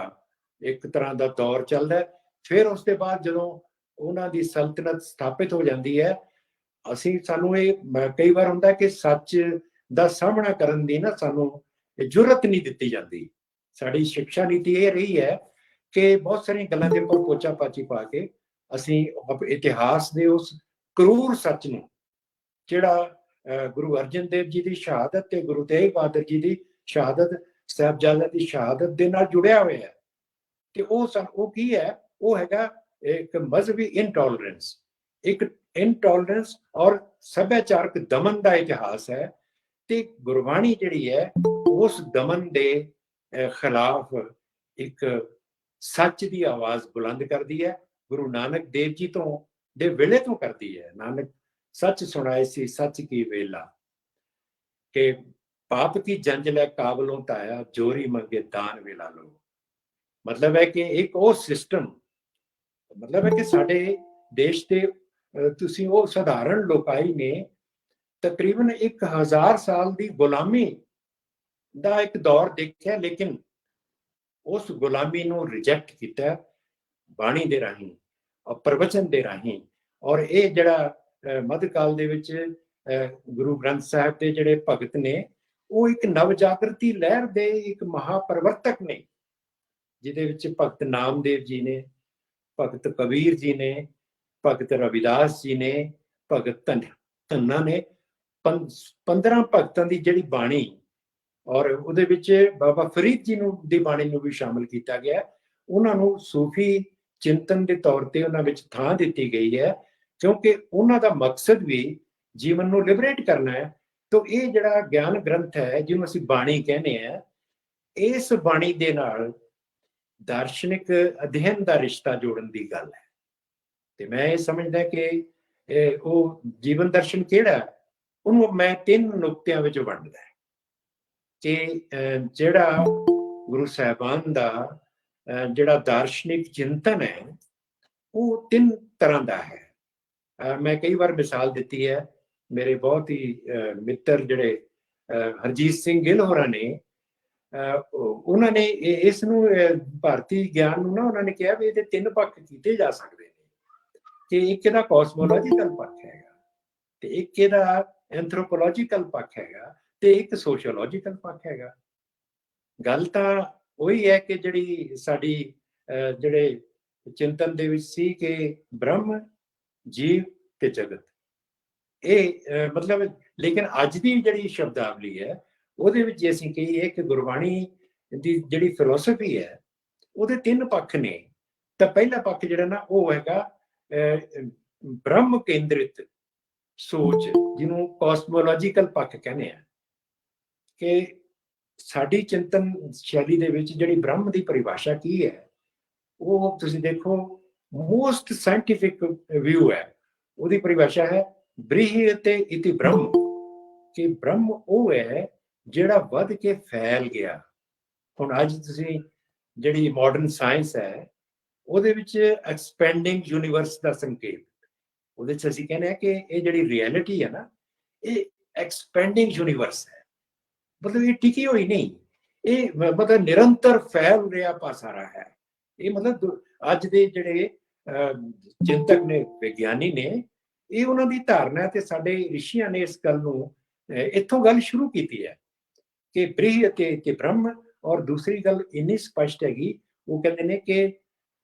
ਇੱਕ ਤਰ੍ਹਾਂ ਦਾ ਦੌਰ ਚੱਲਦਾ। ਫਿਰ ਉਸ ਦੇ ਬਾਅਦ ਜਦੋਂ ਉਹਨਾਂ ਦੀ ਸਲਤਨਤ ਸਥਾਪਿਤ ਹੋ ਜਾਂਦੀ ਹੈ, ਸਾਨੂੰ ਇਹ ਕਈ ਵਾਰ ਹੁੰਦਾ ਕਿ ਸੱਚ ਦਾ ਸਾਹਮਣਾ ਕਰਨ ਦੀ ਨਾ ਸਾਨੂੰ ਜੁਰਤ ਨਹੀਂ ਦਿੱਤੀ ਜਾਂਦੀ। ਸਾਡੀ ਸਿੱਖਿਆ ਨੀਤੀ ਇਹ ਰਹੀ ਹੈ ਕਿ ਬਹੁਤ ਸਾਰੀਆਂ ਗੱਲਾਂ ਦੇ ਉੱਪਰ ਪੋਚਾ ਪਾਚੀ ਪਾ ਕੇ ਅਸੀਂ ਇਤਿਹਾਸ ਦੇ ਉਸ ਕਰੂਰ ਸੱਚ ਨੂੰ, ਜਿਹੜਾ ਗੁਰੂ ਅਰਜਨ ਦੇਵ ਜੀ ਦੀ ਸ਼ਹਾਦਤ ਤੇ ਗੁਰੂ ਤੇਗ ਬਹਾਦਰ ਜੀ ਦੀ ਸ਼ਹਾਦਤ, ਸਾਹਿਬਜ਼ਾਦਿਆਂ ਦੀ ਸ਼ਹਾਦਤ ਦੇ ਨਾਲ ਜੁੜਿਆ ਹੋਇਆ ਹੈ, ਤੇ ਉਹ ਕੀ ਹੈ? ਉਹ ਹੈਗਾ ਇੱਕ ਮਜ਼ਹਬੀ ਇਨਟੋਲਰੈਂਸ, ਇੱਕ ਇਨਟੋਲਰੈਂਸ ਔਰ ਸੱਭਿਆਚਾਰਕ ਦਮਨ ਦਾ ਇਤਿਹਾਸ ਹੈ। ਤੇ ਗੁਰਬਾਣੀ ਜਿਹੜੀ ਹੈ ਉਸ ਦਮਨ ਦੇ ਖਿਲਾਫ ਇੱਕ ਸੱਚ ਦੀ ਆਵਾਜ਼ ਬੁਲੰਦ ਕਰਦੀ ਹੈ। ਗੁਰੂ ਨਾਨਕ ਦੇਵ ਜੀ ਤੋਂ ਦੇ ਵੇਲੇ ਤੋਂ ਕਰਦੀ ਹੈ। ਨਾਨਕ ਸੱਚ ਸੁਣਾਏ ਸੀ ਸੱਚ ਕੀ ਵੇਲਾ, ਕਿ ਪਾਪ ਕੀ ਜੰਜ ਲੈ ਕਾਬਲੋਂ ਤਾਇਆ, ਜੋਰੀ ਮੰਗੇ ਦਾਨ ਵੇਲਾ ਲੋ। ਮਤਲਬ ਹੈ ਕਿ ਇੱਕ ਉਹ ਸਿਸਟਮ, ਮਤਲਬ ਹੈ ਕਿ ਸਾਡੇ ਦੇਸ਼ ਦੇ ਤੁਸੀਂ ਉਹ ਸਧਾਰਨ ਲੋਕਾਈ ਨੇ ਤਕਰੀਬਨ 1000 ਸਾਲ ਦੀ ਗੁਲਾਮੀ ਦਾ ਇੱਕ ਦੌਰ ਦੇਖਿਆ, ਲੇਕਿਨ ਉਸ ਗੁਲਾਮੀ ਨੂੰ ਰਿਜੈਕਟ ਕੀਤਾ ਬਾਣੀ ਦੇ ਰਾਹੀਂ ਔਰ ਪ੍ਰਵਚਨ ਦੇ ਰਾਹੀਂ। ਔਰ ਇਹ ਜਿਹੜਾ ਮੱਧਕਾਲ ਦੇ ਵਿੱਚ ਗੁਰੂ ਗ੍ਰੰਥ ਸਾਹਿਬ ਦੇ ਜਿਹੜੇ ਭਗਤ ਨੇ, ਉਹ ਇੱਕ ਨਵ ਜਾਗਰਤੀ ਲਹਿਰ ਦੇ ਇੱਕ ਮਹਾਪਰਵਰਤਕ ਨੇ, ਜਿਹਦੇ ਵਿੱਚ ਭਗਤ ਨਾਮਦੇਵ ਜੀ ਨੇ, ਭਗਤ ਕਬੀਰ ਜੀ ਨੇ, ਭਗਤ ਰਵਿਦਾਸ ਜੀ ਨੇ, ਭਗਤ ਧੰਨਾ ਨੇ। 15 ਭਗਤਾਂ ਦੀ ਜਿਹੜੀ ਬਾਣੀ, ਔਰ ਉਹਦੇ ਵਿੱਚ ਬਾਬਾ ਫਰੀਦ ਜੀ ਨੂੰ ਦੀ ਬਾਣੀ ਨੂੰ ਵੀ ਸ਼ਾਮਲ ਕੀਤਾ ਗਿਆ। ਉਹਨਾਂ ਨੂੰ ਸੂਫੀ ਚਿੰਤਨ ਦੇ ਤੌਰ ਤੇ ਉਹਨਾਂ ਵਿੱਚ ਥਾਂ ਦਿੱਤੀ ਗਈ ਹੈ, ਕਿਉਂਕਿ ਉਹਨਾਂ ਦਾ ਮਕਸਦ ਵੀ ਜੀਵਨ ਨੂੰ ਲਿਬਰੇਟ ਕਰਨਾ ਹੈ। ਤਾਂ ਇਹ ਜਿਹੜਾ ਗਿਆਨ ਗ੍ਰੰਥ ਹੈ, ਜਿਹਨੂੰ ਅਸੀਂ ਬਾਣੀ ਕਹਿੰਦੇ ਆ, ਇਸ ਬਾਣੀ ਦੇ ਨਾਲ ਦਾਰਸ਼ਨਿਕ ਅਧਿਐਨ ਦਾ ਰਿਸ਼ਤਾ ਜੋੜਨ ਦੀ ਗੱਲ ਹੈ। ਤੇ ਮੈਂ ਇਹ ਸਮਝਦਾ ਕਿ ਉਹ ਜੀਵਨ ਦਰਸ਼ਨ ਕਿਹੜਾ, ਉਹਨੂੰ ਮੈਂ 3 ਨੁਕਤਿਆਂ ਵਿੱਚ ਵੰਡਦਾ ਕਿ ਜਿਹੜਾ ਗੁਰੂ ਸਾਹਿਬਾਨ ਦਾ ਜਿਹੜਾ ਦਾਰਸ਼ਨਿਕ ਚਿੰਤਨ ਹੈ, ਉਹ 3 ਤਰ੍ਹਾਂ ਦਾ ਹੈ। ਮੈਂ ਕਈ ਵਾਰ ਮਿਸਾਲ ਦਿੱਤੀ ਹੈ। ਮੇਰੇ ਬਹੁਤ ਹੀ ਮਿੱਤਰ ਜਿਹੜੇ ਹਰਜੀਤ ਸਿੰਘ ਗਿੱਲ ਹੋਰਾਂ ਨੇ, ਉਹਨਾਂ ਨੇ ਇਸ ਨੂੰ ਭਾਰਤੀ ਗਿਆਨ ਨੂੰ ਨਾ, ਉਹਨਾਂ ਨੇ ਕਿਹਾ ਵੀ ਇਹਦੇ 3 ਪੱਖ ਕੀਤੇ ਜਾ ਸਕਦੇ ਨੇ, ਕਿ ਇੱਕ ਇਹਦਾ ਕੋਸਮੋਲੋਜੀਕਲ ਪੱਖ ਹੈਗਾ, ਤੇ ਇੱਕ ਇਹਦਾ ਐਂਥਰੋਪੋਲੋਜੀਕਲ ਪੱਖ ਹੈਗਾ, ਤੇ ਇੱਕ ਸੋਸ਼ੀਓਲੋਜੀਕਲ ਪੱਖ ਹੈਗਾ। ਗੱਲ ਤਾਂ ਉਹੀ ਹੈ ਕਿ ਜਿਹੜੀ ਸਾਡੀ ਜਿਹੜੇ ਚਿੰਤਨ ਦੇ ਵਿੱਚ ਸੀ ਕਿ ਬ੍ਰਹਮ, ਜੀਵ ਤੇ ਜਗਤ, ਇਹ ਮਤਲਬ, ਲੇਕਿਨ ਅੱਜ ਦੀ ਜਿਹੜੀ ਸ਼ਬਦਾਵਲੀ ਹੈ ਉਹਦੇ ਵਿੱਚ ਅਸੀਂ ਕਹੀਏ ਕਿ ਗੁਰਬਾਣੀ ਦੀ ਜਿਹੜੀ ਫਿਲਾਸਫੀ ਹੈ ਉਹਦੇ 3 ਪੱਖ ਨੇ। ਤਾਂ ਪਹਿਲਾ ਪੱਖ ਜਿਹੜਾ ਨਾ, ਉਹ ਹੈਗਾ ਬ੍ਰਹਮ ਕੇਂਦਰਿਤ ਸੋਚ, ਜਿਹਨੂੰ ਕੋਸਮੋਲੋਜੀਕਲ ਪੱਖ ਕਹਿੰਦੇ ਆ, ਕਿ ਸਾਡੀ ਚਿੰਤਨ ਸ਼ੈਲੀ ਦੇ ਵਿੱਚ ਜਿਹੜੀ ਬ੍ਰਹਮ ਦੀ ਪਰਿਭਾਸ਼ਾ ਕੀ ਹੈ, ਉਹ ਤੁਸੀਂ ਦੇਖੋ ਮੋਸਟ ਸਾਇੰਟੀਫਿਕ ਵਿਊ ਹੈ। ਉਹਦੀ ਪਰਿਭਾਸ਼ਾ ਹੈ ਬ੍ਰਿਹਤੇ ਇਤੀ ਬ੍ਰਹਮ, ਕਿ ਬ੍ਰਹਮ ਉਹ ਹੈ ਜਿਹੜਾ ਵੱਧ ਕੇ ਫੈਲ ਗਿਆ। ਹੁਣ ਅੱਜ ਤੁਸੀਂ ਜਿਹੜੀ ਮਾਡਰਨ ਸਾਇੰਸ ਹੈ, ਉਹਦੇ ਵਿੱਚ ਐਕਸਪੈਂਡਿੰਗ ਯੂਨੀਵਰਸ ਦਾ ਸੰਕੇਤ, ਉਹਦੇ 'ਚ ਅਸੀਂ ਕਹਿੰਦੇ ਆ ਕਿ ਇਹ ਜਿਹੜੀ ਰਿਐਲਿਟੀ ਹੈ ਨਾ, ਇਹ ਐਕਸਪੈਂਡਿੰਗ ਯੂਨੀਵਰਸ ਹੈ। ਮਤਲਬ ਇਹ ਟਿਕੀ ਹੋਈ ਨਹੀਂ, ਇਹ ਮਤਲਬ ਨਿਰੰਤਰ ਫੈਲ ਰਿਹਾ ਪਾਸਾਰਾ ਹੈ। ਇਹ ਮਤਲਬ ਅੱਜ ਦੇ ਜਿਹੜੇ ਚਿੰਤਕ ਨੇ, ਵਿਗਿਆਨੀ ਨੇ, ਇਹ ਉਹਨਾਂ ਦੀ ਧਾਰਨਾ ਤੇ ਸਾਡੇ ਰਿਸ਼ੀਆਂ ਨੇ ਇਸ ਗੱਲ ਨੂੰ ਇੱਥੋਂ ਗੱਲ ਸ਼ੁਰੂ ਕੀਤੀ ਹੈ ਕਿ ਬ੍ਰਿਹ ਅਤੇ ਬ੍ਰਹਮ। ਔਰ ਦੂਸਰੀ ਗੱਲ ਇੰਨੀ ਸਪਸ਼ਟ ਹੈਗੀ, ਉਹ ਕਹਿੰਦੇ ਨੇ ਕਿ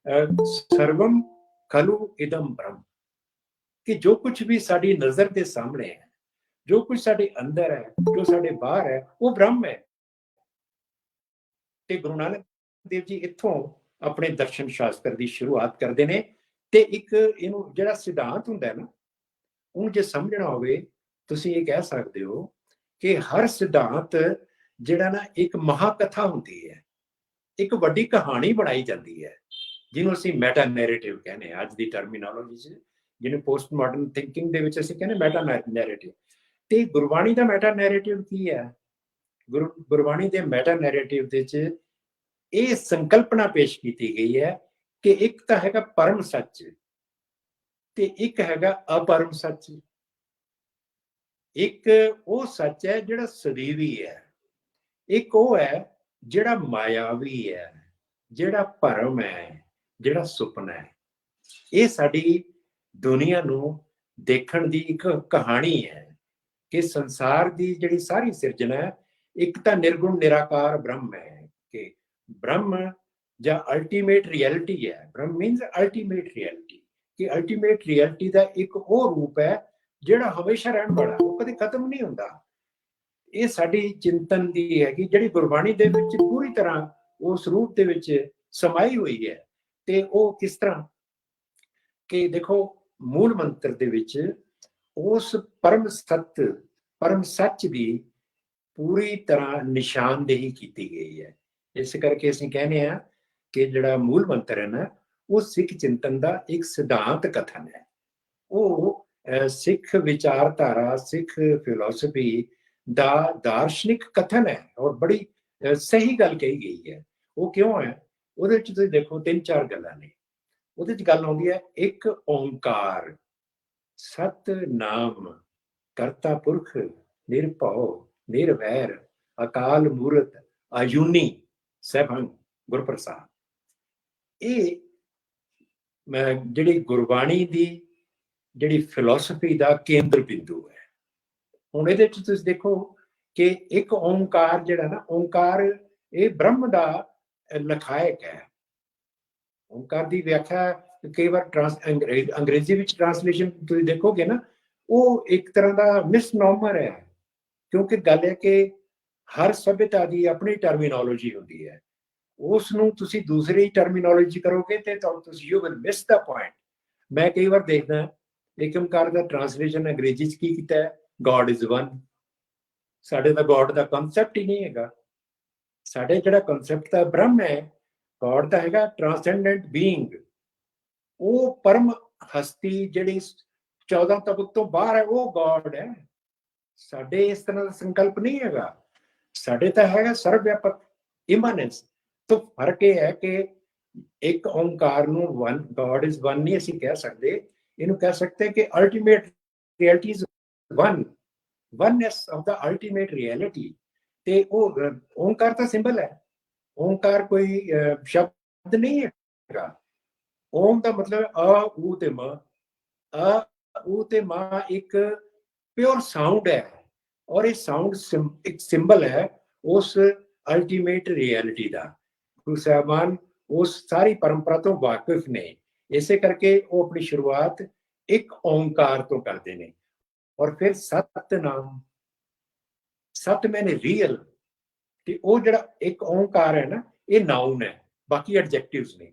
ਸਰਵਮ ਖਲੂ ਇਦਮ ਬ੍ਰਹਮ, ਕਿ ਜੋ ਕੁਝ ਵੀ ਸਾਡੀ ਨਜ਼ਰ ਦੇ ਸਾਹਮਣੇ ਹੈ, ਜੋ ਕੁਝ ਸਾਡੇ ਅੰਦਰ ਹੈ, ਜੋ ਸਾਡੇ ਬਾਹਰ ਹੈ, ਉਹ ਬ੍ਰਹਮ ਹੈ। ਤੇ ਗੁਰੂ ਨਾਨਕ ਦੇਵ ਜੀ ਇੱਥੋਂ ਆਪਣੇ ਦਰਸ਼ਨ ਸ਼ਾਸਤਰ ਦੀ ਸ਼ੁਰੂਆਤ ਕਰਦੇ ਨੇ। ਤੇ ਇੱਕ ਇਹਨੂੰ ਜਿਹੜਾ ਸਿਧਾਂਤ ਹੁੰਦਾ ਨਾ, ਉਹਨੂੰ ਜੇ ਸਮਝਣਾ ਹੋਵੇ, ਤੁਸੀਂ ਇਹ ਕਹਿ ਸਕਦੇ ਹੋ ਕਿ ਹਰ ਸਿਧਾਂਤ ਜਿਹੜਾ ਨਾ ਇੱਕ ਮਹਾਕਥਾ ਹੁੰਦੀ ਹੈ, ਇੱਕ ਵੱਡੀ ਕਹਾਣੀ ਬਣਾਈ ਜਾਂਦੀ ਹੈ, ਜਿਹਨੂੰ ਅਸੀਂ ਮੈਟਾ ਨੈਰੇਟਿਵ ਕਹਿੰਦੇ ਹਾਂ ਅੱਜ ਦੀ ਟਰਮੀਨੋਲੋਜੀ 'ਚ, ਜਿਹਨੂੰ ਪੋਸਟ ਮਾਡਰਨ ਥਿੰਕਿੰਗ ਦੇ ਵਿੱਚ ਅਸੀਂ ਕਹਿੰਦੇ ਮੈਟਾ ਨੈਰੇਟਿਵ। ਤੇ ਗੁਰਬਾਣੀ ਦਾ ਮੈਟਾ ਨੈਰੇਟਿਵ ਕੀ ਹੈ? ਗੁਰਬਾਣੀ ਦੇ ਮੈਟਾ ਨੈਰੇਟਿਵ ਦੇ 'ਚ ਇਹ ਸੰਕਲਪਨਾ ਪੇਸ਼ ਕੀਤੀ ਗਈ ਹੈ ਕਿ ਇੱਕ ਤਾਂ ਹੈਗਾ ਪਰਮ ਸੱਚ ਤੇ ਇੱਕ ਹੈਗਾ ਅਪਰਮ ਸੱਚ। ਇੱਕ ਉਹ ਸੱਚ ਹੈ ਜਿਹੜਾ ਸਦੀਵੀ ਹੈ, ਇੱਕ ਉਹ ਹੈ ਜਿਹੜਾ ਮਾਇਆਵੀ ਹੈ, ਜਿਹੜਾ ਭਰਮ ਹੈ, ਜਿਹੜਾ ਸੁਪਨਾ ਹੈ। ਇਹ ਸਾਡੀ ਦੁਨੀਆ ਨੂੰ ਦੇਖਣ ਦੀ ਇੱਕ ਕਹਾਣੀ ਹੈ ਕਿ ਸੰਸਾਰ ਦੀ ਜਿਹੜੀ ਸਾਰੀ ਸਿਰਜਣਾ ਹੈ, ਇੱਕ ਤਾਂ ਨਿਰਗੁਣ ਨਿਰਾਕਾਰ ਬ੍ਰਹਮ ਹੈ, ਕਿ ਬ੍ਰਹਮ ਜਾਂ ਅਲਟੀਮੇਟ ਰਿਐਲਿਟੀ ਹੈ। ਬ੍ਰਹਮ ਮੀਨਸ ਅਲਟੀਮੇਟ ਰਿਐਲਿਟੀ, ਕਿ ਅਲਟੀਮੇਟ ਰਿਐਲਿਟੀ ਦਾ ਇੱਕ ਉਹ ਰੂਪ ਹੈ ਜਿਹੜਾ ਹਮੇਸ਼ਾ ਰਹਿਣ ਵਾਲਾ, ਉਹ ਕਦੇ ਖਤਮ ਨਹੀਂ ਹੁੰਦਾ। ਇਹ ਸਾਡੀ ਚਿੰਤਨ ਦੀ ਹੈਗੀ, ਜਿਹੜੀ ਗੁਰਬਾਣੀ ਦੇ ਵਿੱਚ ਪੂਰੀ ਤਰ੍ਹਾਂ ਉਸ ਰੂਪ ਦੇ ਵਿੱਚ ਸਮਾਈ ਹੋਈ ਹੈ। ਤੇ ਉਹ ਕਿਸ ਤਰ੍ਹਾਂ ਕਿ ਦੇਖੋ, ਮੂਲ ਮੰਤਰ ਦੇ ਵਿੱਚ ਉਸ ਪਰਮ ਸੱਚ ਦੀ ਪੂਰੀ ਤਰ੍ਹਾਂ ਨਿਸ਼ਾਨਦੇਹੀ ਕੀਤੀ ਗਈ ਹੈ। ਇਸ ਕਰਕੇ ਅਸੀਂ ਕਹਿੰਦੇ ਹਾਂ ਕਿ ਜਿਹੜਾ ਮੂਲ ਮੰਤਰ ਹੈ ਨਾ, ਉਹ ਸਿੱਖ ਚਿੰਤਨ ਦਾ ਇੱਕ ਸਿਧਾਂਤ ਕਥਨ ਹੈ। ਉਹ ਸਿੱਖ ਵਿਚਾਰਧਾਰਾ, ਸਿੱਖ ਫਿਲਾਸਫੀ ਦਾ ਦਾਰਸ਼ਨਿਕ ਕਥਨ ਹੈ, ਔਰ ਬੜੀ ਸਹੀ ਗੱਲ ਕਹੀ ਗਈ ਹੈ। ਉਹ ਕਿਉਂ ਹੈ? ਉਹਦੇ ਵਿੱਚ ਤੁਸੀਂ ਦੇਖੋ 3-4 ਗੱਲਾਂ ਨੇ। ਉਹਦੇ ਚ ਗੱਲ ਆਉਂਦੀ ਹੈ ਇੱਕ ਓਂਕਾਰ, ਸਤਨਾਮ ਕਰਤਾ ਪੁਰਖ ਨਿਰਭਉ ਨਿਰਵੈਰ ਅਕਾਲ ਮੂਰਤ ਅਜੂਨੀ ਸੈਭੰ ਗੁਰ ਪ੍ਰਸਾਦ। ਇਹ ਜਿਹੜੀ ਗੁਰਬਾਣੀ ਦੀ ਜਿਹੜੀ ਫਿਲਾਸਫੀ ਦਾ ਕੇਂਦਰ ਬਿੰਦੂ ਹੈ। ਹੁਣ ਇਹਦੇ ਚ ਤੁਸੀਂ ਦੇਖੋ ਕਿ ਇੱਕ ਓਂਕਾਰ ਜਿਹੜਾ ਨਾ, ਓਂਕਾਰ ਇਹ ਬ੍ਰਹਮ ਦਾ ਲਖਾਇਕ ਹੈ। ਓਂਕਾਰ ਦੀ ਵਿਆਖਿਆ ਕਈ ਵਾਰ ਅੰਗਰੇਜ਼ੀ ਵਿੱਚ ਟ੍ਰਾਂਸਲੇਸ਼ਨ ਤੁਸੀਂ ਦੇਖੋਗੇ ਨਾ, ਉਹ ਇੱਕ ਤਰ੍ਹਾਂ ਦਾ ਮਿਸਨੋਮਰ ਹੈ, ਕਿਉਂਕਿ ਗੱਲ ਹੈ ਕਿ ਹਰ ਸਭਿਅਤਾ ਦੀ ਆਪਣੀ ਟਰਮੀਨੋਲੋਜੀ ਹੁੰਦੀ ਹੈ। ਉਸ ਨੂੰ ਤੁਸੀਂ ਦੂਸਰੀ ਟਰਮੀਨੋਲੋਜੀ ਕਰੋਗੇ ਤੇ ਤੁਸੀਂ you will miss the point. ਮੈਂ ਕਈ ਵਾਰ ਦੇਖਦਾ ਇੱਕ ਓਂਕਾਰ ਦਾ ਟ੍ਰਾਂਸਲੇਸ਼ਨ ਅੰਗਰੇਜ਼ੀ 'ਚ ਕੀ ਕੀਤਾ ਹੈ, ਗੋਡ ਇਜ਼ ਵਨ। ਸਾਡੇ ਤਾਂ ਗੋਡ ਦਾ ਕਨਸੈਪਟ ਹੀ ਨਹੀਂ ਹੈਗਾ। ਸਾਡੇ ਜਿਹੜਾ ਕਨਸੈਪਟ ਦਾ ਬ੍ਰਹਮ ਹੈ, ਗੋਡ ਦਾ ਹੈਗਾ ਟ੍ਰਾਂਸੈਂਡੈਂਟ ਬੀਇੰਗ, ਉਹ ਪਰਮ ਹਸਤੀ ਜਿਹੜੀ 14 ਤਬਕ ਤੋਂ ਬਾਹਰ ਹੈ, ਉਹ ਗੋਡ ਹੈ। ਸਾਡੇ ਇਸ ਤਰ੍ਹਾਂ ਦਾ ਸੰਕਲਪ ਨਹੀਂ ਹੈਗਾ। ਸਾਡੇ ਤਾਂ ਹੈਗਾ ਸਰਵ ਵਿਆਪਕ ਇਮਾਨੈਂਸ। ਤਾਂ ਫਰਕ ਇਹ ਹੈ ਕਿ ਇੱਕ ਓਂਕਾਰ ਨੂੰ ਵਨ, ਗੋਡ ਇਜ਼ ਵਨ ਨਹੀਂ ਅਸੀਂ ਕਹਿ ਸਕਦੇ, ਇਹਨੂੰ ਕਹਿ ਸਕਦੇ ਕਿ ultimate reality is one, oneness of the ultimate reality. ਤੇ ਉਹ ਓਂਕਾਰ ਤਾਂ ਸਿੰਬਲ ਹੈ। ਓਂਕਾਰ ਕੋਈ ਸ਼ਬਦ ਨਹੀਂ ਹੈਗਾ। ਓਮ ਦਾ ਮਤਲਬ ਅ ਊ ਤੇ ਮ, ਅ ਊ ਤੇ ਮ ਇੱਕ ਪਿਓਰ ਸਾਊਂਡ ਹੈ, ਔਰ ਇਹ ਸਾਊਂਡ ਇੱਕ ਸਿੰਬਲ ਹੈ ਉਸ ਅਲਟੀਮੇਟ ਰਿਐਲਿਟੀ ਦਾ। ਗੁਰੂ ਸਾਹਿਬਾਨ ਉਸ ਸਾਰੀ ਪਰੰਪਰਾ ਤੋਂ ਵਾਕਿਫ ਨੇ, ਇਸੇ ਕਰਕੇ ਉਹ ਆਪਣੀ ਸ਼ੁਰੂਆਤ ਇੱਕ ਓਂਕਾਰ ਤੋਂ ਕਰਦੇ ਨੇ। ਔਰ ਫਿਰ ਸਤਨਾਮ, ਸਤ ਮੈਨੇ ਰੀਅਲ, ਤੇ ਉਹ ਜਿਹੜਾ ਇੱਕ ਓਂਕਾਰ ਹੈ ਨਾ, ਇਹ ਨਾਉਨ ਹੈ, ਬਾਕੀ ਐਡਜੈਕਟਿਵਸ ਨੇ।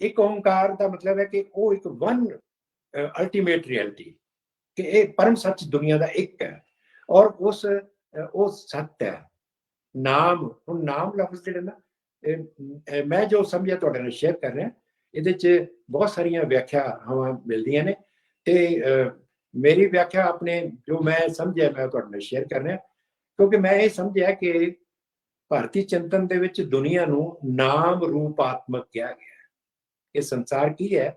ਇੱਕ ਓਂਕਾਰ ਦਾ ਮਤਲਬ ਹੈ ਕਿ ਉਹ ਇੱਕ ਵਨ ਅਲਟੀਮੇਟ ਰਿਐਲਿਟੀ, ਕਿ ਇਹ ਪਰਮ ਸੱਚ ਦੁਨੀਆ ਦਾ ਇੱਕ ਹੈ, ਔਰ ਉਹ ਸੱਤ ਹੈ। ਨਾਮ, ਹੁਣ ਨਾਮ ਲਫ਼ਜ਼ ਜਿਹੜੇ ਨਾ, ਮੈਂ ਜੋ ਸਮਝਿਆ ਤੁਹਾਡੇ ਨਾਲ ਸ਼ੇਅਰ ਕਰ ਰਿਹਾ, ਇਹਦੇ 'ਚ ਬਹੁਤ ਸਾਰੀਆਂ ਵਿਆਖਿਆਵਾਂ ਮਿਲਦੀਆਂ ਨੇ, ਤੇ ਮੇਰੀ ਵਿਆਖਿਆ ਆਪਣੇ ਜੋ ਮੈਂ ਸਮਝਿਆ ਮੈਂ ਤੁਹਾਡੇ ਨਾਲ ਸ਼ੇਅਰ ਕਰ ਰਿਹਾ, ਕਿਉਂਕਿ ਮੈਂ ਇਹ ਸਮਝਿਆ ਕਿ ਭਾਰਤੀ ਚਿੰਤਨ ਦੇ ਵਿੱਚ ਦੁਨੀਆ ਨੂੰ ਨਾਮ ਰੂਪਾਤਮਕ ਕਿਹਾ ਗਿਆ। ਇਹ ਸੰਸਾਰ ਕੀ ਹੈ?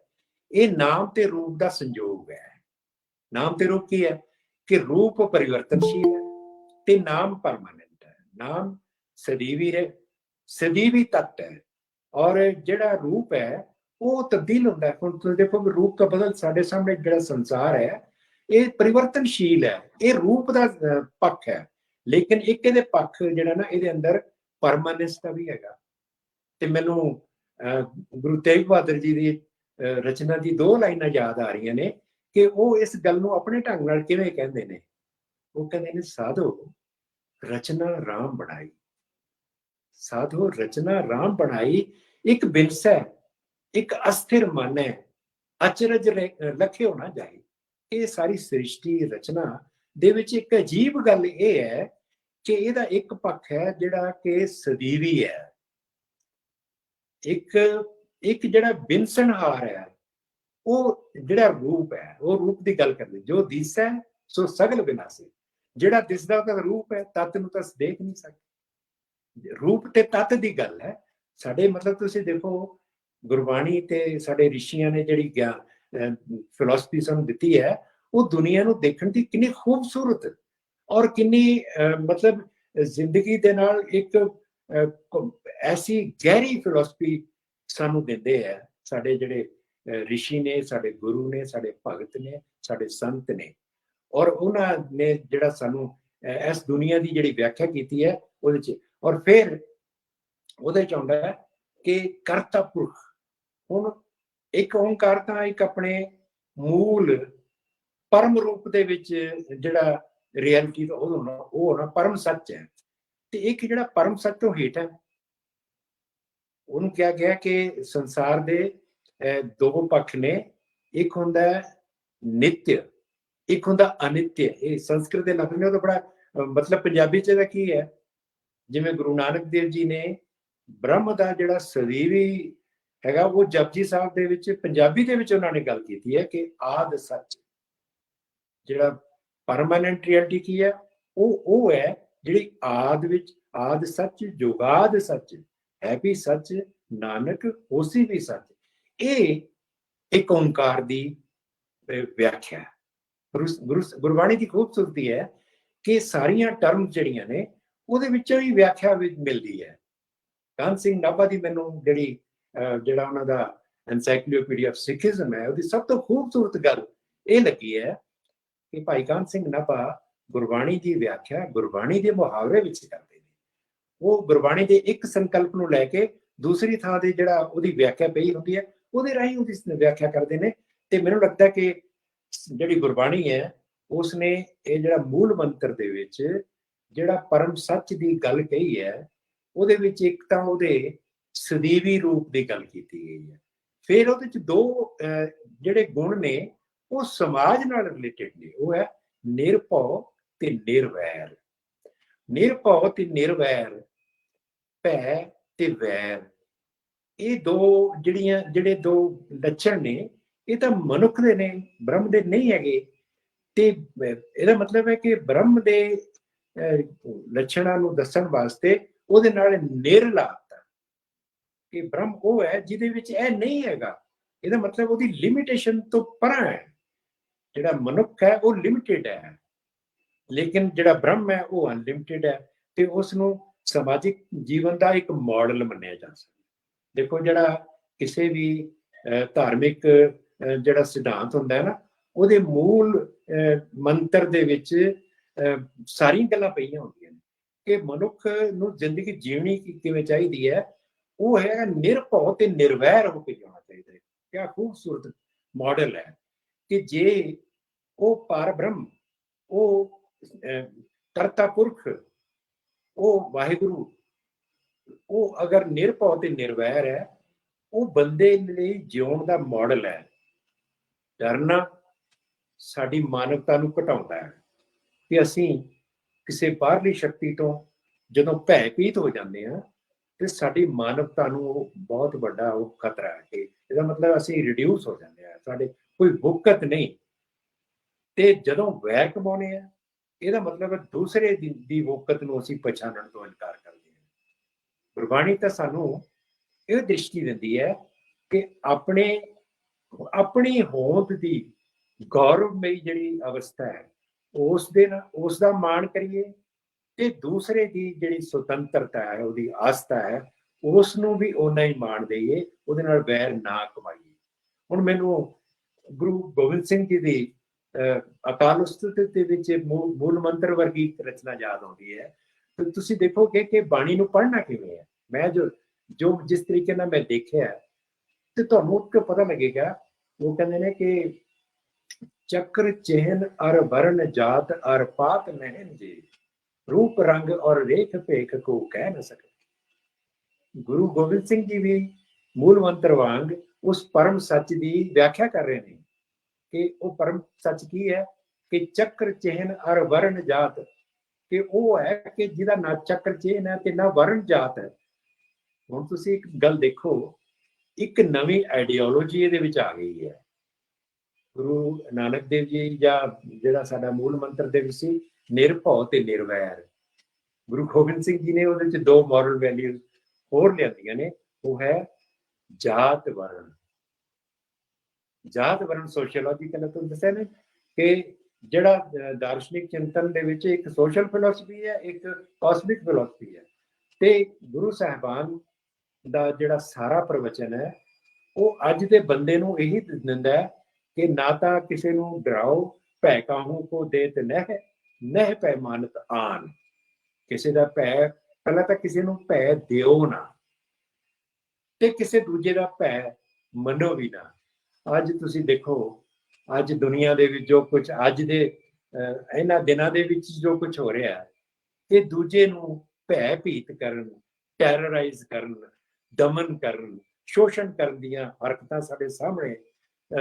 ਇਹ ਨਾਮ ਤੇ ਰੂਪ ਦਾ ਸੰਜੋਗ ਹੈ। ਨਾਮ ਤੇ ਰੂਪ ਕੀ ਹੈ? ਕਿ ਰੂਪ ਪਰਿਵਰਤਨਸ਼ੀਲ ਹੈ ਤੇ ਨਾਮ ਪਰਮਾਨੈਂਟ ਹੈ। ਨਾਮ ਸਦੀਵੀ ਤੱਤ ਹੈ, ਔਰ ਜਿਹੜਾ ਰੂਪ ਹੈ ਉਹ ਤਬਦੀਲ ਹੁੰਦਾ ਹੈ। ਹੁਣ ਤੁਸੀਂ ਦੇਖੋ ਰੂਪ ਦਾ ਬਦਲ, ਸਾਡੇ ਸਾਹਮਣੇ ਜਿਹੜਾ ਸੰਸਾਰ ਹੈ ਇਹ ਪਰਿਵਰਤਨਸ਼ੀਲ ਹੈ, ਇਹ ਰੂਪ ਦਾ ਪੱਖ ਹੈ, ਲੇਕਿਨ ਇੱਕ ਇਹਦੇ ਪੱਖ ਜਿਹੜਾ ਨਾ, ਇਹਦੇ ਅੰਦਰ ਪਰਮਾਨੈਂਸ ਦਾ ਵੀ ਹੈਗਾ। ਤੇ ਮੈਨੂੰ ਗੁਰੂ ਤੇਗ ਬਹਾਦਰ ਜੀ ਦੀ ਰਚਨਾ ਦੀ 2 ਲਾਈਨਾਂ ਯਾਦ ਆ ਰਹੀਆਂ ਨੇ ਕਿ ਉਹ ਇਸ ਗੱਲ ਨੂੰ ਆਪਣੇ ਢੰਗ ਨਾਲ ਕਿਵੇਂ ਕਹਿੰਦੇ ਨੇ। ਉਹ ਕਹਿੰਦੇ ਨੇ, ਸਾਧੋ ਰਚਨਾ ਰਾਮ ਬਣਾਈ, ਸਾਧੋ ਰਚਨਾ ਰਾਮ ਬਣਾਈ, ਇੱਕ ਬਿਨਸ ਹੈ, ਇੱਕ ਅਸਥਿਰ ਮਨ ਹੈ, ਅਚਰਜ ਲਖਿਓ ਨਾ ਜਾਏ। ਇਹ ਸਾਰੀ ਸ੍ਰਿਸ਼ਟੀ ਰਚਨਾ ਦੇ ਵਿੱਚ ਇੱਕ ਅਜੀਬ ਗੱਲ ਇਹ ਹੈ ਕਿ ਇਹਦਾ ਇੱਕ ਪੱਖ ਹੈ ਜਿਹੜਾ ਕਿ ਸਦੀਵੀ ਹੈ, ਇੱਕ ਜਿਹੜਾ ਬਿਨਸਨਹਾਰ ਹੈ, ਉਹ ਜਿਹੜਾ ਰੂਪ ਹੈ, ਉਹ ਰੂਪ ਦੀ ਗੱਲ ਕਰਦੇ, ਜੋ ਦਿਸੈ ਸੋ ਸਗਲ ਵਿਨਾਸੀ। ਜਿਹੜਾ ਦਿਸਦਾ ਉਹਦਾ ਰੂਪ ਹੈ, ਤੱਤ ਨੂੰ ਤਾਂ ਦੇਖ ਨਹੀਂ ਸਕਦੇ। ਰੂਪ ਤੇ ਤੱਤ ਦੀ ਗੱਲ ਹੈ। ਸਾਡੇ ਮਤਲਬ ਤੁਸੀਂ ਦੇਖੋ ਗੁਰਬਾਣੀ ਤੇ ਸਾਡੇ ਰਿਸ਼ੀਆਂ ਨੇ ਜਿਹੜੀ ਫਿਲਾਸਫੀ ਸਾਨੂੰ ਦਿੱਤੀ ਹੈ, ਉਹ ਦੁਨੀਆ ਨੂੰ ਦੇਖਣ ਦੀ ਕਿੰਨੀ ਖੂਬਸੂਰਤ ਔਰ ਕਿੰਨੀ ਮਤਲਬ ਜ਼ਿੰਦਗੀ ਦੇ ਨਾਲ ਇੱਕ ਐਸੀ ਗਹਿਰੀ ਫਿਲਾਸਫੀ ਸਾਨੂੰ ਦਿੰਦੇ ਹੈ ਸਾਡੇ ਜਿਹੜੇ ਰਿਸ਼ੀ ਨੇ, ਸਾਡੇ ਗੁਰੂ ਨੇ, ਸਾਡੇ ਭਗਤ ਨੇ, ਸਾਡੇ ਸੰਤ ਨੇ। ਔਰ ਉਹਨਾਂ ਨੇ ਜਿਹੜਾ ਸਾਨੂੰ ਇਸ ਦੁਨੀਆ ਦੀ ਜਿਹੜੀ ਵਿਆਖਿਆ ਕੀਤੀ ਹੈ ਉਹਦੇ ਚ, ਔਰ ਫਿਰ ਉਹਦੇ ਚ ਆਉਂਦਾ ਹੈ ਕਿ ਕਰਤਾ ਪੁਰਖ। ਹੁਣ ਇੱਕ ਓਂਕਾਰ ਤਾਂ ਇੱਕ ਆਪਣੇ ਮੂਲ ਪਰਮ ਰੂਪ ਦੇ ਵਿੱਚ ਜਿਹੜਾ ਰਿਐਲਿਟੀ ਦਾ ਉਹ ਹੋਣਾ ਪਰਮ ਸੱਚ ਹੈ, ਤੇ ਇੱਕ ਜਿਹੜਾ ਪਰਮ ਸੱਚ ਤੋਂ ਹੇਠ ਹੈ ਉਹਨੂੰ ਕਿਹਾ ਗਿਆ ਕਿ ਸੰਸਾਰ ਦੇ 2 ਪੱਖ ਨੇ। ਇੱਕ ਹੁੰਦਾ ਨਿਤਯ, ਇੱਕ ਹੁੰਦਾ ਅਨਿਤਯ। ਇਹ ਸੰਸਕ੍ਰਿਤ ਦੇ ਲਫ਼ਜ਼ ਨੇ, ਉਹ ਤਾਂ ਬੜਾ ਮਤਲਬ ਪੰਜਾਬੀ ਚ ਇਹਦਾ ਕੀ ਹੈ? ਜਿਵੇਂ ਗੁਰੂ ਨਾਨਕ ਦੇਵ ਜੀ ਨੇ ਬ੍ਰਹਮ ਦਾ ਜਿਹੜਾ ਸਦੀਵੀ ਹੈਗਾ, ਉਹ ਜਪਜੀ ਸਾਹਿਬ ਦੇ ਵਿੱਚ ਪੰਜਾਬੀ ਦੇ ਵਿੱਚ ਉਹਨਾਂ ਨੇ ਗੱਲ ਕੀਤੀ ਹੈ ਕਿ ਆਦ ਸੱਚ, ਜਿਹੜਾ ਪਰਮਾਨੈਂਟ ਰਿਐਲਿਟੀ ਕੀ ਹੈ, ਉਹ ਹੈ ਜਿਹੜੀ ਆਦ ਵਿੱਚ, ਆਦ ਸੱਚ, ਜੁਗਾਦ ਸੱਚ, ਹੈ ਵੀ ਸੱਚ, ਨਾਨਕ ਹੋਸੀ ਵੀ ਸੱਚ। ਇਹ ਇੱਕ ਓਂਕਾਰ ਦੀ ਵਿਆਖਿਆ ਹੈ। ਗੁਰਬਾਣੀ ਦੀ ਖੂਬਸੂਰਤੀ ਹੈ ਕਿ ਸਾਰੀਆਂ ਟਰਮ ਜਿਹੜੀਆਂ ਨੇ ਉਹਦੇ ਵਿੱਚੋਂ ਹੀ ਵਿਆਖਿਆ ਮਿਲਦੀ ਹੈ। ਕਾਹਨ ਸਿੰਘ ਨਾਭਾ ਦੀ ਮੈਨੂੰ ਜਿਹੜਾ ਉਹਨਾਂ ਦਾ ਐਨਸਾਈਕਲੋਪੀਡੀਆ ਆਫ ਸਿੱਖਿਜ਼ਮ ਹੈ, ਉਹਦੀ ਸਭ ਤੋਂ ਖੂਬਸੂਰਤ ਗੱਲ ਇਹ ਲੱਗੀ ਹੈ ਕਿ ਭਾਈ ਕਾਹਨ ਸਿੰਘ ਨਾਭਾ ਗੁਰਬਾਣੀ ਦੀ ਵਿਆਖਿਆ ਗੁਰਬਾਣੀ ਦੇ ਮੁਹਾਵਰੇ ਵਿੱਚ ਕਰਦੇ ਨੇ। ਉਹ ਗੁਰਬਾਣੀ ਦੇ ਇੱਕ ਸੰਕਲਪ ਨੂੰ ਲੈ ਕੇ ਦੂਸਰੀ ਥਾਂ ਦੇ ਜਿਹੜਾ ਉਹਦੀ ਵਿਆਖਿਆ ਪਈ ਹੁੰਦੀ ਹੈ, ਉਹਦੇ ਰਾਹੀਂ ਉਹਦੀ ਵਿਆਖਿਆ ਕਰਦੇ ਨੇ। ਤੇ ਮੈਨੂੰ ਲੱਗਦਾ ਕਿ ਜਿਹੜੀ ਗੁਰਬਾਣੀ ਹੈ ਉਸਨੇ ਇਹ ਜਿਹੜਾ ਮੂਲ ਮੰਤਰ ਦੇ ਵਿੱਚ ਜਿਹੜਾ ਪਰਮ ਸੱਚ ਦੀ ਗੱਲ ਕਹੀ ਹੈ, ਉਹਦੇ ਵਿੱਚ ਇੱਕ ਤਾਂ ਉਹਦੇ ਸਦੀਵੀ ਰੂਪ ਦੀ ਗੱਲ ਕੀਤੀ ਗਈ ਹੈ, ਫਿਰ ਉਹਦੇ ਚ 2 ਜਿਹੜੇ ਗੁਣ ਨੇ ਉਹ ਸਮਾਜ ਨਾਲ ਰਿਲੇਟਡ ਨੇ। ਉਹ ਹੈ ਨਿਰਭਉ ਤੇ ਨਿਰਵੈਰ। ਨਿਰਭਉ ਤੇ ਨਿਰਵੈਰ, ਭੈ ਤੇ ਵੈਰ, ਇਹ ਜਿਹੜੇ 2 ਲੱਛਣ ਨੇ, ਇਹ ਤਾਂ ਮਨੁੱਖ ਦੇ ਨੇ, ਬ੍ਰਹਮ ਦੇ ਨਹੀਂ ਹੈਗੇ। ਤੇ ਇਹਦਾ ਮਤਲਬ ਹੈ ਕਿ ਬ੍ਰਹਮ ਦੇ ਲੱਛਣਾਂ ਨੂੰ ਦੱਸਣ ਵਾਸਤੇ ਉਹਦੇ ਨਾਲ ਨਿਰ ਲਾਤਾ ਕਿ ਬ੍ਰਹਮ ਉਹ ਹੈ ਜਿਹਦੇ ਵਿੱਚ ਇਹ ਨਹੀਂ ਹੈਗਾ। ਇਹਦਾ ਮਤਲਬ ਉਹਦੀ ਲਿਮਿਟੇਸ਼ਨ ਤੋਂ ਪਰਾਂ ਹੈ। ਜਿਹੜਾ ਮਨੁੱਖ ਹੈ ਉਹ ਲਿਮਿਟਿਡ ਹੈ, ਲੇਕਿਨ ਜਿਹੜਾ ਬ੍ਰਹਮ ਹੈ ਉਹ ਅਨਲਿਮਿਟਿਡ ਹੈ, ਤੇ ਉਸ ਨੂੰ ਸਮਾਜਿਕ ਜੀਵਨ ਦਾ ਇੱਕ ਮਾਡਲ ਮੰਨਿਆ ਜਾ ਸਕਦਾ। ਦੇਖੋ ਜਿਹੜਾ ਕਿਸੇ ਵੀ ਧਾਰਮਿਕ ਜਿਹੜਾ ਸਿਧਾਂਤ ਹੁੰਦਾ ਹੈ ਨਾ, ਉਹਦੇ ਮੂਲ ਮੰਤਰ ਦੇ ਵਿੱਚ ਸਾਰੀਆਂ ਗੱਲਾਂ ਪਈਆਂ ਹੁੰਦੀਆਂ ਨੇ ਕਿ ਮਨੁੱਖ ਨੂੰ ਜ਼ਿੰਦਗੀ ਜੀਵਣੀ ਕਿਵੇਂ ਚਾਹੀਦੀ ਹੈ। ਉਹ ਹੈ ਨਿਰਭਉ ਤੇ ਨਿਰਵੈਰ ਹੋ ਕੇ ਜਿਉਣਾ ਚਾਹੀਦਾ ਹੈ। ਕਿਆ ਖੂਬਸੂਰਤ ਮਾਡਲ ਹੈ ਕਿ ਜੇ ਉਹ ਪਰ ਬ੍ਰਹਮ, ਉਹ ਕਰਤਾ ਪੁਰਖ, ਉਹ ਵਾਹਿਗੁਰੂ, ਉਹ ਅਗਰ ਨਿਰਭਉ ਤੇ ਨਿਰਵੈਰ ਹੈ, ਉਹ ਬੰਦੇ ਲਈ ਜਿਉਣ ਦਾ ਮਾਡਲ ਹੈ। ਡਰਨਾ ਸਾਡੀ ਮਾਨਵਤਾ ਨੂੰ ਘਟਾਉਂਦਾ ਹੈ ਕਿ ਅਸੀਂ ਕਿਸੇ ਬਾਹਰਲੀ ਸ਼ਕਤੀ ਤੋਂ ਜਦੋਂ ਭੈਭੀਤ ਹੋ ਜਾਂਦੇ ਹਾਂ ਤੇ ਸਾਡੀ ਮਾਨਵਤਾ ਨੂੰ ਉਹ ਬਹੁਤ ਵੱਡਾ ਉਹ ਖਤਰਾ ਹੈ ਕਿ ਇਹਦਾ ਮਤਲਬ ਅਸੀਂ ਰਿਡਿਊਸ ਹੋ ਜਾਂਦੇ ਹਾਂ, ਸਾਡੇ ਕੋਈ ਵੁਕਤ ਨਹੀਂ। ਤੇ ਜਦੋਂ ਵੈਰ ਕਮਾਉਣੇ ਆ, ਇਹਦਾ ਮਤਲਬ ਹੈ ਦੂਸਰੇ ਦੀ ਵੁਕਤ ਨੂੰ ਅਸੀਂ ਪਛਾਣਨ ਤੋਂ ਇਨਕਾਰ ਕਰਦੇ ਹਾਂ। ਗੁਰਬਾਣੀ ਤਾਂ ਸਾਨੂੰ ਇਹ ਦ੍ਰਿਸ਼ਟੀ ਦਿੰਦੀ ਹੈ ਕਿ ਆਪਣੀ ਹੋਂਦ ਦੀ ਗੌਰਵਮਈ ਜਿਹੜੀ ਅਵਸਥਾ ਹੈ ਉਸ ਦਾ ਮਾਣ ਕਰੀਏ, ਤੇ ਦੂਸਰੇ ਦੀ ਜਿਹੜੀ ਸੁਤੰਤਰਤਾ ਹੈ, ਉਹਦੀ ਆਸਥਾ ਹੈ, ਉਸ ਨੂੰ ਵੀ ਓਨਾ ਹੀ ਮਾਣ ਦੇਈਏ, ਉਹਦੇ ਨਾਲ ਵੈਰ ਨਾ ਕਮਾਈਏ। ਹੁਣ ਮੈਨੂੰ ਗੁਰੂ ਗੋਬਿੰਦ ਸਿੰਘ ਜੀ ਦੀ ਅਕਾਲ ਉਸਤਤ ਦੇ ਵਿੱਚ ਮੂਲ ਮੰਤਰ ਵਰਗੀ ਇੱਕ ਰਚਨਾ ਯਾਦ ਆਉਂਦੀ ਹੈ। ਤੇ ਤੁਸੀਂ ਦੇਖੋਗੇ ਕਿ ਬਾਣੀ ਨੂੰ ਪੜ੍ਹਨਾ ਕਿਵੇਂ ਹੈ। ਮੈਂ ਜੋ ਜਿਸ ਤਰੀਕੇ ਨਾਲ ਮੈਂ ਦੇਖਿਆ ਤੇ ਤੁਹਾਨੂੰ ਉੱਥੇ ਪਤਾ ਲੱਗੇਗਾ। ਉਹ ਕਹਿੰਦੇ ਨੇ ਕਿ ਚੱਕਰ ਚਿਹਨ ਅਰ ਵਰਨ ਜਾਤ ਅਰ ਪਾਤ ਨਹਿਨ ਜੀ, रूप रंग और रेख भेख को कह न सके। गुरु गोबिंद सिंह जी भी मूल मंत्र वांग उस परम सच की व्याख्या कर रहे हैं कि वो परम सच की है कि चक्र चिन्ह और वर्ण जात, कि वो है कि जिहदा ना चक्र चिन्ह है ते ना वर्ण जात है। हुण तुसीं एक गल देखो, एक नवी आइडियोलॉजी इहदे विच आ गई है। गुरु नानक देव जी जां जिहड़ा साडा मूल मंत्र दे विच सी ਨਿਰਭਉ ਤੇ ਨਿਰਵੈਰ, ਗੁਰੂ ਗੋਬਿੰਦ ਸਿੰਘ ਜੀ ਨੇ ਉਹਦੇ ਚ 2 ਮੋਰਲ ਵੈਲਿਊਜ਼ ਹੋਰ ਲਿਆਂਦੀਆਂ ਨੇ। ਉਹ ਹੈ ਜਾਤ ਵਰਨ। ਜਾਤ ਵਰਨ ਸੋਸ਼ੀਓਲੋਜੀਕਲ ਤੋਂ ਦੱਸਿਆ ਨੇ ਕਿ ਜਿਹੜਾ ਦਾਰਸ਼ਨਿਕ ਚਿੰਤਨ ਦੇ ਵਿੱਚ ਇੱਕ ਸੋਸ਼ਲ ਫਿਲਾਸਫੀ ਹੈ, ਇੱਕ ਕਾਸਮਿਕ ਫਿਲਾਸਫੀ ਹੈ। ਤੇ ਗੁਰੂ ਸਾਹਿਬਾਨ ਦਾ ਜਿਹੜਾ ਸਾਰਾ ਪ੍ਰਵਚਨ ਹੈ ਉਹ ਅੱਜ ਦੇ ਬੰਦੇ ਨੂੰ ਇਹੀ ਦਿੰਦਾ ਹੈ ਕਿ ਨਾ ਤਾਂ ਕਿਸੇ ਨੂੰ ਡਰਾਓ, ਭੈ ਕਾਹੂ ਕੋ ਦੇਤ ਨਹਿ ਭੈ ਮਾਨਤ ਆਨ। ਕਿਸੇ ਦਾ ਭੈ, ਪਹਿਲਾਂ ਤਾਂ ਕਿਸੇ ਨੂੰ ਭੈ ਦਿਓ ਨਾ, ਤੇ ਕਿਸੇ ਦੂਜੇ ਦਾ ਭੈ ਮੰਨੋ ਵੀ ਨਾ। ਅੱਜ ਤੁਸੀਂ ਦੇਖੋ, ਅੱਜ ਦੁਨੀਆ ਦੇ ਵਿੱਚ ਜੋ ਕੁਝ ਅੱਜ ਦੇ ਇਹਨਾਂ ਦਿਨਾਂ ਦੇ ਵਿੱਚ ਜੋ ਕੁਝ ਹੋ ਰਿਹਾ ਹੈ, ਇਹ ਦੂਜੇ ਨੂੰ ਭੈ ਭੀਤ ਕਰਨ, ਟੈਰਰਾਈਜ਼ ਕਰਨ, ਦਮਨ ਕਰਨ, ਸ਼ੋਸ਼ਣ ਕਰਨ ਦੀਆਂ ਹਰਕਤਾਂ ਸਾਡੇ ਸਾਹਮਣੇ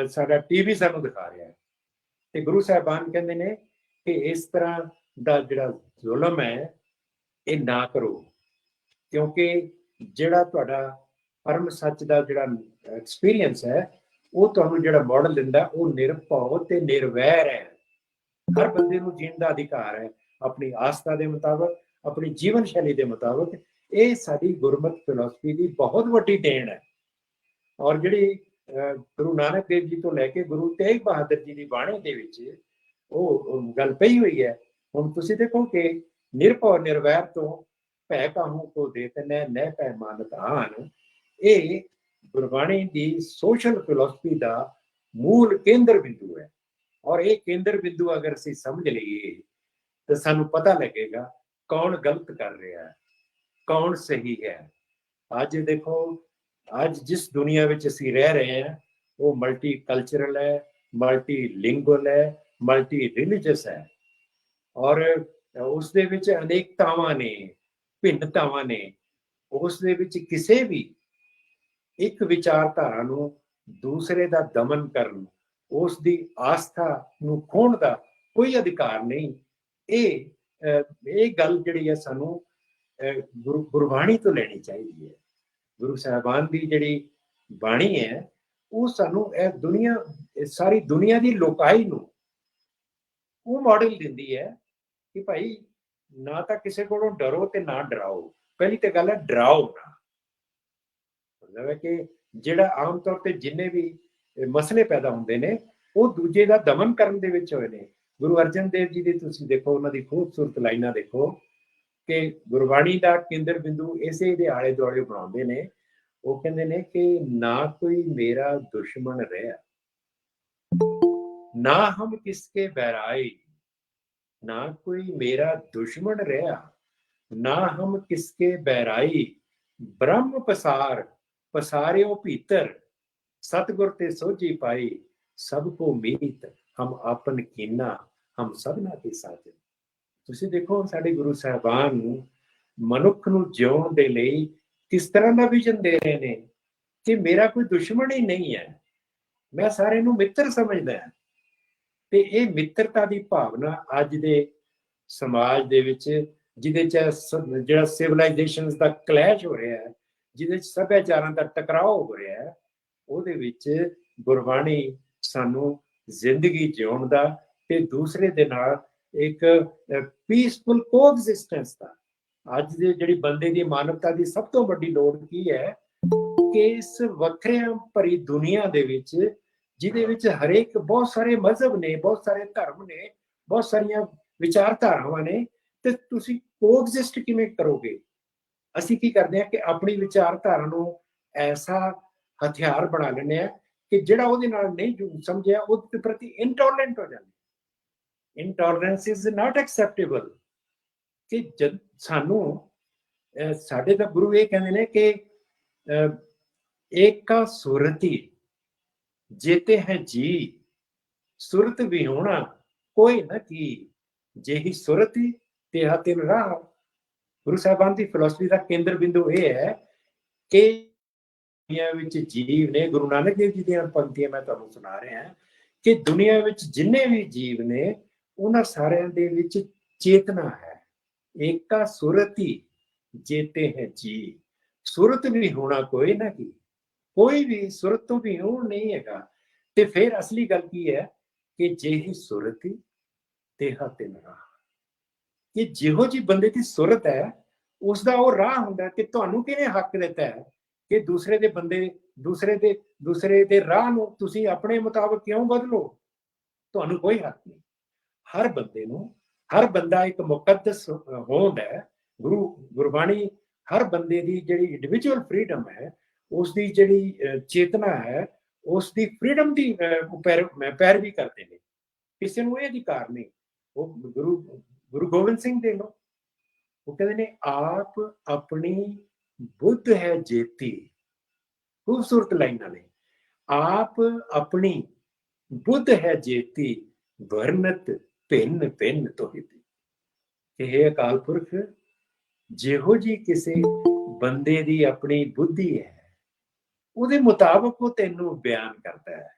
ਸਾਡਾ ਟੀਵੀ ਸਾਨੂੰ ਦਿਖਾ ਰਿਹਾ ਹੈ। ਤੇ ਗੁਰੂ ਸਾਹਿਬਾਨ ਕਹਿੰਦੇ ਨੇ ਕਿ ਇਸ ਤਰ੍ਹਾਂ ਦਾ ਜਿਹੜਾ ਜ਼ੁਲਮ ਹੈ ਇਹ ਨਾ ਕਰੋ, ਕਿਉਂਕਿ ਜਿਹੜਾ ਤੁਹਾਡਾ ਪਰਮ ਸੱਚ ਦਾ ਜਿਹੜਾ ਐਕਸਪੀਰੀਅੰਸ ਹੈ ਉਹ ਤੁਹਾਨੂੰ ਜਿਹੜਾ ਮਾਡਲ ਦਿੰਦਾ ਉਹ ਨਿਰਭਉ ਤੇ ਨਿਰਵੈਰ ਹੈ। ਹਰ ਬੰਦੇ ਨੂੰ ਜੀਣ ਦਾ ਅਧਿਕਾਰ ਹੈ ਆਪਣੀ ਆਸਥਾ ਦੇ ਮੁਤਾਬਕ, ਆਪਣੀ ਜੀਵਨ ਸ਼ੈਲੀ ਦੇ ਮੁਤਾਬਕ। ਇਹ ਸਾਡੀ ਗੁਰਮਤਿ ਫਿਲਾਸਫੀ ਦੀ ਬਹੁਤ ਵੱਡੀ ਦੇਣ ਹੈ। ਔਰ ਜਿਹੜੀ ਗੁਰੂ ਨਾਨਕ ਦੇਵ ਜੀ ਤੋਂ ਲੈ ਕੇ ਗੁਰੂ ਤੇਗ ਬਹਾਦਰ ਜੀ ਦੀ ਬਾਣੀ ਦੇ ਵਿੱਚ ਉਹ ਗੱਲ ਪਈ ਹੋਈ ਹੈ। ਹੁਣ ਤੁਸੀਂ ਦੇਖੋ ਕਿ ਨਿਰਭਉ ਨਿਰਵੈਰ ਤੋਂ ਭੈ ਕਾਹੂ ਕੋ ਦੇਤ ਨਹਿ ਭੈ ਮਾਨਤ ਆਨ, ਇਹ ਗੁਰਬਾਣੀ ਦੀ ਸੋਸ਼ਲ ਫਿਲਾਸਫੀ ਦਾ ਮੂਲ ਕੇਂਦਰ ਬਿੰਦੂ ਹੈ। ਔਰ ਇਹ ਕੇਂਦਰ ਬਿੰਦੂ ਅਗਰ ਅਸੀਂ ਸਮਝ ਲਈਏ ਤਾਂ ਸਾਨੂੰ ਪਤਾ ਲੱਗੇਗਾ ਕੌਣ ਗਲਤ ਕਰ ਰਿਹਾ ਹੈ, ਕੌਣ ਸਹੀ ਹੈ। ਅੱਜ ਦੇਖੋ, ਅੱਜ ਜਿਸ ਦੁਨੀਆ ਵਿੱਚ ਅਸੀਂ ਰਹਿ ਰਹੇ ਹਾਂ ਉਹ ਮਲਟੀ ਕਲਚਰਲ ਹੈ, ਮਲਟੀ ਲਿੰਗੁਅਲ ਹੈ, ਮਲਟੀ ਰਿਲੀਜੀਅਸ ਹੈ। ਔਰ ਉਸ ਦੇ ਵਿੱਚ ਅਨੇਕਤਾਵਾਂ ਨੇ, ਭਿੰਨਤਾਵਾਂ ਨੇ। ਉਸ ਦੇ ਵਿੱਚ ਕਿਸੇ ਵੀ ਇੱਕ ਵਿਚਾਰਧਾਰਾ ਨੂੰ ਦੂਸਰੇ ਦਾ ਦਮਨ ਕਰਨ, ਉਸ ਦੀ ਆਸਥਾ ਨੂੰ ਖੋਹਣ ਦਾ ਕੋਈ ਅਧਿਕਾਰ ਨਹੀਂ। ਇਹ ਗੱਲ ਜਿਹੜੀ ਹੈ ਸਾਨੂੰ ਗੁਰਬਾਣੀ ਤੋਂ ਲੈਣੀ ਚਾਹੀਦੀ ਹੈ। ਗੁਰੂ ਸਾਹਿਬਾਨ ਦੀ ਜਿਹੜੀ ਬਾਣੀ ਹੈ ਉਹ ਸਾਨੂੰ ਇਹ ਸਾਰੀ ਦੁਨੀਆ ਦੀ ਲੋਕਾਈ ਨੂੰ ਉਹ ਮਾਡਲ ਦਿੰਦੀ ਹੈ ਕਿ ਭਾਈ ਨਾ ਤਾਂ ਕਿਸੇ ਕੋਲੋਂ ਡਰੋ ਤੇ ਨਾ ਡਰਾਓ। ਪਹਿਲੀ ਤੇ ਗੱਲ ਹੈ ਡਰਾਓ ਨਾ। ਮਤਲਬ ਹੈ ਕਿ ਜਿਹੜਾ ਆਮ ਤੌਰ ਤੇ ਜਿੰਨੇ ਵੀ ਮਸਲੇ ਪੈਦਾ ਹੁੰਦੇ ਨੇ ਉਹ ਦੂਜੇ ਦਾ ਦਮਨ ਕਰਨ ਦੇ ਵਿੱਚ ਹੋਏ ਨੇ। ਗੁਰੂ ਅਰਜਨ ਦੇਵ ਜੀ ਦੀ ਤੁਸੀਂ ਦੇਖੋ, ਉਹਨਾਂ ਦੀ ਖੂਬਸੂਰਤ ਲਾਈਨਾਂ ਦੇਖੋ ਕਿ ਗੁਰਬਾਣੀ ਦਾ ਕੇਂਦਰ ਬਿੰਦੂ ਇਸੇ ਦੇ ਆਲੇ ਦੁਆਲੇ ਬਣਾਉਂਦੇ ਨੇ। ਉਹ ਕਹਿੰਦੇ ਨੇ ਕਿ ਨਾ ਕੋਈ ਮੇਰਾ ਦੁਸ਼ਮਣ ਰਿਹਾ, ਨਾ ਹਮ ਕਿਸਕੇ ਬੈਰਾਈ, ਨਾ ਕੋਈ ਮੇਰਾ ਦੁਸ਼ਮਣ ਰਿਹਾ, ਨਾ ਹਮ ਕਿਸਕੇ ਬੈਰਾਈ, ਬ੍ਰਹਮ ਪਸਾਰਿਓ ਭੀਤਰ, ਸਤਿਗੁਰ ਤੇ ਸੋਝੀ ਪਾਈ, ਸਭ ਕੋ ਮੀਤ ਹਮ ਆਪਨ ਕੀਨਾ, ਹਮ ਸਭਨਾ ਕੇ ਸਾਜਨ। ਤੁਸੀਂ ਦੇਖੋ ਸਾਡੇ ਗੁਰੂ ਸਾਹਿਬਾਨ ਨੂੰ ਮਨੁੱਖ ਨੂੰ ਜਿਉਣ ਦੇ ਲਈ ਕਿਸ ਤਰ੍ਹਾਂ ਦਾ ਵਿਜ਼ਨ ਦੇ ਰਹੇ ਨੇ ਕਿ ਮੇਰਾ ਕੋਈ ਦੁਸ਼ਮਣ ਹੀ ਨਹੀਂ ਹੈ, ਮੈਂ ਸਾਰੇ ਨੂੰ ਮਿੱਤਰ ਸਮਝਦਾ ਹਾਂ। ਤੇ ਇਹ ਮਿੱਤਰਤਾ ਦੀ ਭਾਵਨਾ ਅੱਜ ਦੇ ਸਮਾਜ ਦੇ ਵਿੱਚ, ਜਿਹਦੇ ਚ ਜਿਹੜਾ ਸਿਵਲਾਈਜੇਸ਼ਨਸ ਦਾ ਕਲੈਸ਼ ਹੋ ਰਿਹਾ ਹੈ, ਜਿਹਦੇ ਚ ਸੱਭਿਆਚਾਰਾਂ ਦਾ ਟਕਰਾਅ ਹੋ ਰਿਹਾ ਹੈ, ਉਹਦੇ ਵਿੱਚ ਗੁਰਬਾਣੀ ਸਾਨੂੰ ਜ਼ਿੰਦਗੀ ਜਿਉਣ ਦਾ ਤੇ ਦੂਸਰੇ ਦੇ ਨਾਲ ਇੱਕ ਪੀਸਫੁਲ ਕੋਐਗਜ਼ਿਸਟੈਂਸ ਦਾ। ਅੱਜ ਦੇ ਜਿਹੜੀ ਬੰਦੇ ਦੀ ਮਾਨਵਤਾ ਦੀ ਸਭ ਤੋਂ ਵੱਡੀ ਲੋੜ ਕੀ ਹੈ ਕਿ ਇਸ ਵੱਖਰਿਆਂ ਭਰੀ ਦੁਨੀਆ ਦੇ ਵਿੱਚ, ਜਿਹਦੇ ਵਿੱਚ ਹਰੇਕ ਬਹੁਤ ਸਾਰੇ ਮਜ਼ਹਬ ਨੇ, ਬਹੁਤ ਸਾਰੇ ਧਰਮ ਨੇ, ਬਹੁਤ ਸਾਰੀਆਂ ਵਿਚਾਰਧਾਰਾਵਾਂ ਨੇ, ਤੇ ਤੁਸੀਂ ਕੋਐਗਜ਼ਿਸਟ ਕਿਵੇਂ ਕਰੋਗੇ? ਅਸੀਂ ਕੀ ਕਰਦੇ ਹਾਂ ਕਿ ਆਪਣੀ ਵਿਚਾਰਧਾਰਾ ਨੂੰ ਐਸਾ ਹਥਿਆਰ ਬਣਾ ਲੈਂਦੇ ਹਾਂ ਕਿ ਜਿਹੜਾ ਉਹਦੇ ਨਾਲ ਨਹੀਂ ਸਮਝਿਆ ਉਹਦੇ ਪ੍ਰਤੀ ਇੰਟੋਲਰੈਂਟ ਹੋ ਜਾਂਦਾ। ਇੰਟੋਲਰੈਂਸ ਇਜ਼ ਨਾਟ ਐਕਸੈਪਟੇਬਲ। ਕਿ ਜਦ ਸਾਨੂੰ ਸਾਡੇ ਤਾਂ ਗੁਰੂ ਇਹ ਕਹਿੰਦੇ ਨੇ ਕਿ ਏਕਾ ਸੁਰਤੀ जेते हैं जी, सुरत भी होना कोई न की, जेही सुरत तेहा तिन राह। गुरु साहिबान की फिलोसफी का केंद्र बिंदु यह है कि दुनिया विच जीव ने, गुरु नानक देव जी दी पंक्तियां मैं तुहानूं सुना रहा हां कि दुनिया विच जिन्ने भी जीव ने उन्हां सारियां दे विच चेतना है। एका सुरती जेते हैं जी, सुरत भी होना कोई ना की, कोई भी सुरत तो भी होण नहीं हैगा। ते फिर असली गल की है कि जेही सुरत तेहा तिन राह, कि जिहो जी बंदे की सुरत है उसका वो राह हुंदा कि तुहानूं किहने हक दिता है कि दूसरे दे बंदे दूसरे दे राह नूं तुसीं अपने मुताबिक क्यों बदलो? तुहानूं कोई हक नहीं। हर बंदे नूं, हर बंदा एक मुकद्दस होंद है। गुरबाणी हर बंदे की जिहड़ी इंडिविजुअल फ्रीडम है, उसकी जिहड़ी चेतना है, उसकी फ्रीडम की पैरवी करते हैं। किसी को यह अधिकार नहीं। वो गुरु गोबिंद सिंह दे लो, वो कहते हैं आप अपनी बुद्ध है जेती। खूबसूरत लाइना ने, आप अपनी बुद्ध है जेती, वर्णत भिन्न भिन्न तोहिती। हे अकाल पुरख, जिहो जी किसी बंदे दी अपनी बुद्धि है, ਉਹਦੇ ਮੁਤਾਬਕ ਉਹ ਤੈਨੂੰ ਬਿਆਨ ਕਰਦਾ ਹੈ।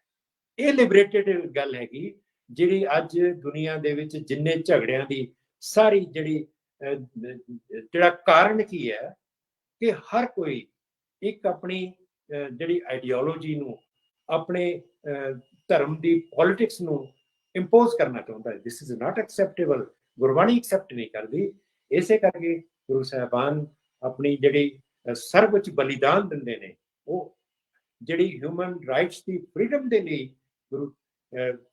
ਇਹ ਲਿਬਰੇਟਡ ਗੱਲ ਹੈਗੀ ਜਿਹੜੀ ਅੱਜ ਦੁਨੀਆ ਦੇ ਵਿੱਚ ਜਿੰਨੇ ਝਗੜਿਆਂ ਦੀ ਸਾਰੀ ਜਿਹੜਾ ਕਾਰਨ ਕੀ ਹੈ ਕਿ ਹਰ ਕੋਈ ਇੱਕ ਆਪਣੀ ਜਿਹੜੀ ਆਈਡੀਓਲੋਜੀ ਨੂੰ, ਆਪਣੇ ਧਰਮ ਦੀ ਪੋਲਿਟਿਕਸ ਨੂੰ ਇੰਪੋਜ਼ ਕਰਨਾ ਚਾਹੁੰਦਾ ਹੈ। This is not acceptable. Gurbani accept ਨਹੀਂ ਕਰਦੀ। ਇਸੇ ਕਰਕੇ ਗੁਰੂ ਸਾਹਿਬਾਨ ਆਪਣੀ ਜਿਹੜੀ ਸਰਵਉੱਚ ਬਲੀਦਾਨ ਦਿੰਦੇ ਨੇ, ਉਹ ਜਿਹੜੀ ਹਿਊਮਨ ਰਾਈਟਸ ਦੀ ਫਰੀडम ਦੇ ਲਈ ਗੁਰੂ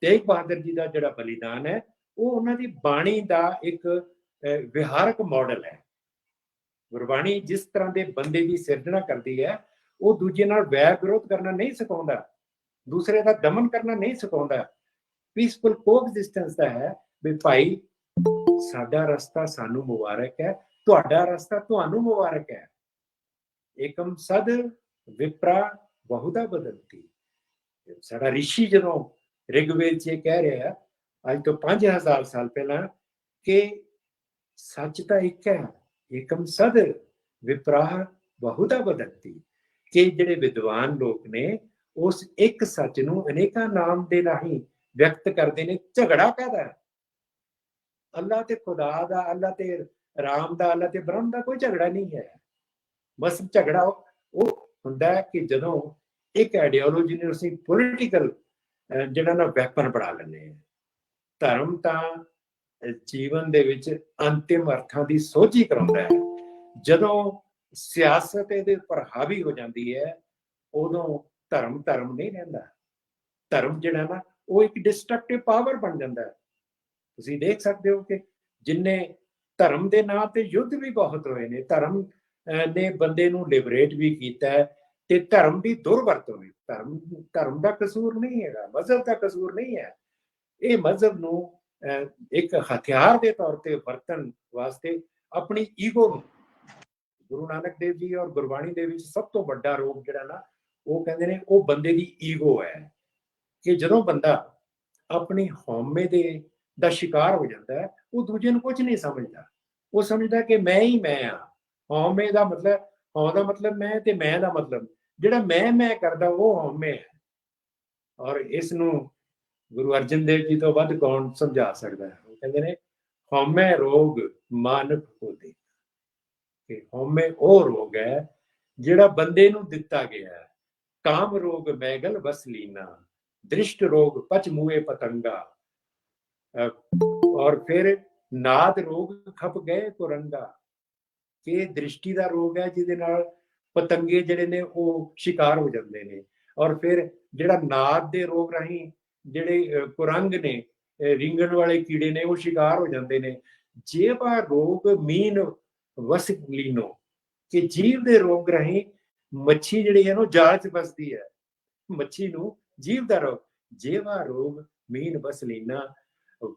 ਤੇਗ ਬਹਾਦਰ ਜੀ ਦਾ ਜਿਹੜਾ ਬਲੀਦਾਨ ਹੈ, ਉਹ ਉਹਨਾਂ ਦੀ ਬਾਣੀ ਦਾ ਇੱਕ ਵਿਹਾਰਕ ਮਾਡਲ ਹੈ। ਗੁਰਬਾਣੀ ਜਿਸ ਤਰ੍ਹਾਂ ਦੇ ਬੰਦੇ ਦੀ ਸਿਰਜਣਾ ਕਰਦੀ ਹੈ, ਉਹ ਦੂਜੇ ਨਾਲ ਵੈਰ ਵਿਰੋਧ ਕਰਨਾ ਨਹੀਂ ਸਿਖਾਉਂਦਾ, ਦੂਸਰੇ ਦਾ ਦਮਨ ਕਰਨਾ ਨਹੀਂ ਸਿਖਾਉਂਦਾ। ਪੀਸਫੁਲ ਕੋਐਗਜ਼ਿਸਟੈਂਸ ਦਾ ਹੈ ਵੀ ਭਾਈ ਸਾਡਾ ਰਸਤਾ ਸਾਨੂੰ ਮੁਬਾਰਕ ਹੈ, ਤੁਹਾਡਾ ਰਸਤਾ ਤੁਹਾਨੂੰ ਮੁਬਾਰਕ ਹੈ। ਏਕਮ ਸਦ ਵਿਪਰਾ ਬਹੁਤਾ ਬਦਲਤੀ। ਸਾਡਾ ਰਿਸ਼ੀ ਜਦੋਂ ਰਿਗਵੇਦ 'ਚ ਕਹਿ ਰਿਹਾ ਅੱਜ ਤੋਂ 5000 ਸਾਲ ਪਹਿਲਾਂ ਕਿ ਸੱਚ ਤਾਂ ਇੱਕ ਹੈ, ਏਕਮ ਸਦ ਵਿਪਰਾਹ ਬਹੁਤਾ ਬਦਲਤੀ, ਕਿ ਜਿਹੜੇ ਵਿਦਵਾਨ ਲੋਕ ਨੇ ਉਸ ਇੱਕ ਸੱਚ ਨੂੰ ਅਨੇਕਾਂ ਨਾਮ ਦੇ ਰਾਹੀਂ ਵਿਅਕਤ ਕਰਦੇ ਨੇ। ਝਗੜਾ ਕਾਹਦਾ? ਅੱਲਾ ਤੇ ਖੁਦਾ ਦਾ, ਅੱਲਾ ਤੇ ਰਾਮ ਦਾ, ਅੱਲਾ ਤੇ ਬ੍ਰਹਮ ਦਾ ਕੋਈ ਝਗੜਾ ਨਹੀਂ ਹੈ। ਬਸ ਝਗੜਾ ਉਹ ਹੁੰਦਾ ਹੈ ਕਿ ਜਦੋਂ ਇੱਕ ਆਈਡੀਓਲੋਜੀ ਨੂੰ ਅਸੀਂ ਪੋਲੀਟੀਕਲ ਜਿਹੜਾ ਨਾ ਵੈਪਨ ਬਣਾ ਲੈਂਦੇ ਹਾਂ। ਧਰਮ ਤਾਂ ਜੀਵਨ ਦੇ ਵਿੱਚ ਅੰਤਿਮ ਅਰਥਾਂ ਦੀ ਸੋਝੀ ਕਰਾਉਂਦਾ ਹੈ। ਜਦੋਂ ਸਿਆਸਤ ਇਹਦੇ ਉੱਪਰ ਹਾਵੀ ਹੋ ਜਾਂਦੀ ਹੈ, ਉਦੋਂ ਧਰਮ ਨਹੀਂ ਰਹਿੰਦਾ। ਧਰਮ ਜਿਹੜਾ ਨਾ ਉਹ ਇੱਕ ਡਿਸਟਰਕਟਿਵ ਪਾਵਰ ਬਣ ਜਾਂਦਾ ਹੈ। ਤੁਸੀਂ ਦੇਖ ਸਕਦੇ ਹੋ ਕਿ ਜਿੰਨੇ ਧਰਮ ਦੇ ਨਾਂ ਤੇ ਯੁੱਧ ਵੀ ਬਹੁਤ ਹੋਏ ਨੇ, ਧਰਮ ਨੇ ਬੰਦੇ ਨੂੰ ਲਿਬਰੇਟ ਵੀ ਕੀਤਾ ਹੈ ਤੇ ਧਰਮ ਦੀ ਦੁਰਵਰਤੋਂ ਵੀ। ਧਰਮ ਦਾ ਕਸੂਰ ਨਹੀਂ ਹੈਗਾ, ਮਜ਼ਹਬ ਦਾ ਕਸੂਰ ਨਹੀਂ ਹੈ। ਇਹ ਮਜ਼ਹਬ ਨੂੰ ਇੱਕ ਹਥਿਆਰ ਦੇ ਤੌਰ ਤੇ ਵਰਤਣ ਵਾਸਤੇ ਆਪਣੀ ਈਗੋ ਨੂੰ, ਗੁਰੂ ਨਾਨਕ ਦੇਵ ਜੀ ਔਰ ਗੁਰਬਾਣੀ ਦੇ ਵਿੱਚ ਸਭ ਤੋਂ ਵੱਡਾ ਰੋਗ ਜਿਹੜਾ ਨਾ, ਉਹ ਕਹਿੰਦੇ ਨੇ ਉਹ ਬੰਦੇ ਦੀ ਈਗੋ ਹੈ। ਕਿ ਜਦੋਂ ਬੰਦਾ ਆਪਣੀ ਹਉਮੈ ਦਾ ਸ਼ਿਕਾਰ ਹੋ ਜਾਂਦਾ ਹੈ, ਉਹ ਦੂਜੇ ਨੂੰ ਕੁਝ ਨਹੀਂ ਸਮਝਦਾ। ਉਹ ਸਮਝਦਾ ਕਿ ਮੈਂ ਹੀ ਮੈਂ ਹਾਂ। ਹਉਮੈ ਦਾ ਮਤਲਬ, ਹਉ ਦਾ ਮਤਲਬ ਮੈਂ, ਤੇ ਮੈਂ ਦਾ ਮਤਲਬ ਜਿਹੜਾ ਮੈਂ ਕਰਦਾ ਉਹ ਹਉਮੈ ਹੈ। ਔਰ ਇਸ ਨੂੰ ਗੁਰੂ ਅਰਜਨ ਦੇਵ ਜੀ ਤੋਂ ਵੱਧ ਕੌਣ ਸਮਝਾ ਸਕਦਾ ਹੈ? ਉਹ ਕਹਿੰਦੇ ਨੇ ਹਉਮੈ ਰੋਗ ਮਾਨੁਖ ਕੋ ਦੇ। ਕਿ ਹਉਮੈ ਉਹ ਰੋਗ ਹੈ ਜਿਹੜਾ ਬੰਦੇ ਨੂੰ ਦਿੱਤਾ ਗਿਆ ਹੈ। ਕਾਮ ਰੋਗ ਮੈਗਲ ਵਸ ਲੀਨਾ, ਦ੍ਰਿਸ਼ਟ ਰੋਗ ਪਚ ਮੂਏ ਪਤੰਗਾ, ਔਰ ਫਿਰ ਨਾਦ ਰੋਗ ਖਪ ਗਏ ਕੁਰੰਗਾ। ਕਿ ਦ੍ਰਿਸ਼ਟੀ ਦਾ ਰੋਗ ਹੈ ਜਿਹਦੇ ਨਾਲ ਪਤੰਗੇ ਜਿਹੜੇ ਨੇ ਉਹ ਸ਼ਿਕਾਰ ਹੋ ਜਾਂਦੇ ਨੇ। ਔਰ ਫਿਰ ਜਿਹੜਾ ਨਾੜ ਦੇ ਰੋਗ ਰਾਹੀਂ ਜਿਹੜੇ ਕੁਰੰਗ ਨੇ, ਰਿੰਗਣ ਵਾਲੇ ਕੀੜੇ ਨੇ, ਉਹ ਸ਼ਿਕਾਰ ਹੋ ਜਾਂਦੇ ਨੇ। ਜੇਵਾ ਰੋਗ ਮੀਨ ਵਸਲੀਨੋ, ਕਿ ਜੀਵ ਦੇ ਰੋਗ ਰਾਹੀਂ ਮੱਛੀ ਜਿਹੜੀ ਹੈ ਨਾ ਜਾਲ 'ਚ ਫਸਦੀ ਹੈ, ਮੱਛੀ ਨੂੰ ਜੀਵ ਦਾ ਰੋਗ। ਜੇਵਾ ਰੋਗ ਮੀਨ ਵਸਲੀਨਾ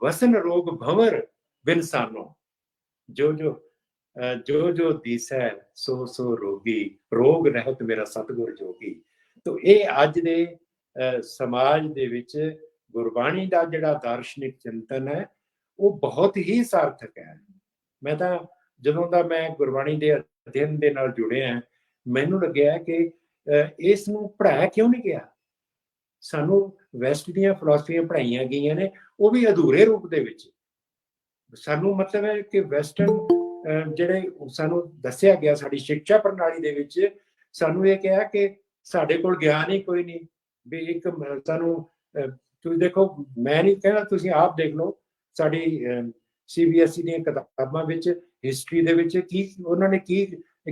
ਵਸਨ ਰੋਗ ਭंवर ਬਿਨਸਾਨੋ, ਜੋ ਜੋ ਦੀਸੈ ਸੋ ਸੋ ਰੋਗੀ, ਰੋਗ ਰਹਿਤ ਮੇਰਾ ਸਤਿਗੁਰ ਜੋਗੀ। ਤੋ ਇਹ ਅੱਜ ਦੇ ਸਮਾਜ ਦੇ ਵਿੱਚ ਗੁਰਬਾਣੀ ਦਾ ਜਿਹੜਾ ਦਾਰਸ਼ਨਿਕ ਚਿੰਤਨ ਹੈ ਉਹ ਬਹੁਤ ਹੀ ਸਾਰਥਕ ਹੈ। ਮੈਂ ਤਾਂ ਜਦੋਂ ਦਾ ਮੈਂ ਗੁਰਬਾਣੀ ਦੇ ਅਧਿਐਨ ਦੇ ਨਾਲ ਜੁੜਿਆ, ਮੈਨੂੰ ਲੱਗਿਆ ਕਿ ਇਸ ਨੂੰ ਪੜ੍ਹਾਇਆ ਕਿਉਂ ਨਹੀਂ ਗਿਆ। ਸਾਨੂੰ ਵੈਸਟ ਦੀਆਂ ਫਿਲਾਸਫੀਆਂ ਪੜ੍ਹਾਈਆਂ ਗਈਆਂ ਨੇ, ਉਹ ਵੀ ਅਧੂਰੇ ਰੂਪ ਦੇ ਵਿੱਚ। ਸਾਨੂੰ ਮਤਲਬ ਹੈ ਕਿ ਵੈਸਟਰਨ ਜਿਹੜੇ ਸਾਨੂੰ ਦੱਸਿਆ ਗਿਆ ਸਾਡੀ ਸਿੱਖਿਆ ਪ੍ਰਣਾਲੀ ਦੇ ਵਿੱਚ, ਸਾਨੂੰ ਇਹ ਕਿਹਾ ਕਿ ਸਾਡੇ ਕੋਲ ਗਿਆਨ ਹੀ ਕੋਈ ਨਹੀਂ। ਵੀ ਇੱਕ ਸਾਨੂੰ ਤੁਸੀਂ ਦੇਖੋ, ਮੈਂ ਨਹੀਂ ਕਹਿੰਦਾ, ਤੁਸੀਂ ਆਪ ਦੇਖ ਲਓ ਸਾਡੀ CBSE ਦੀਆਂ ਕਿਤਾਬਾਂ ਵਿੱਚ ਹਿਸਟਰੀ ਦੇ ਵਿੱਚ ਕੀ ਉਹਨਾਂ ਨੇ ਕੀ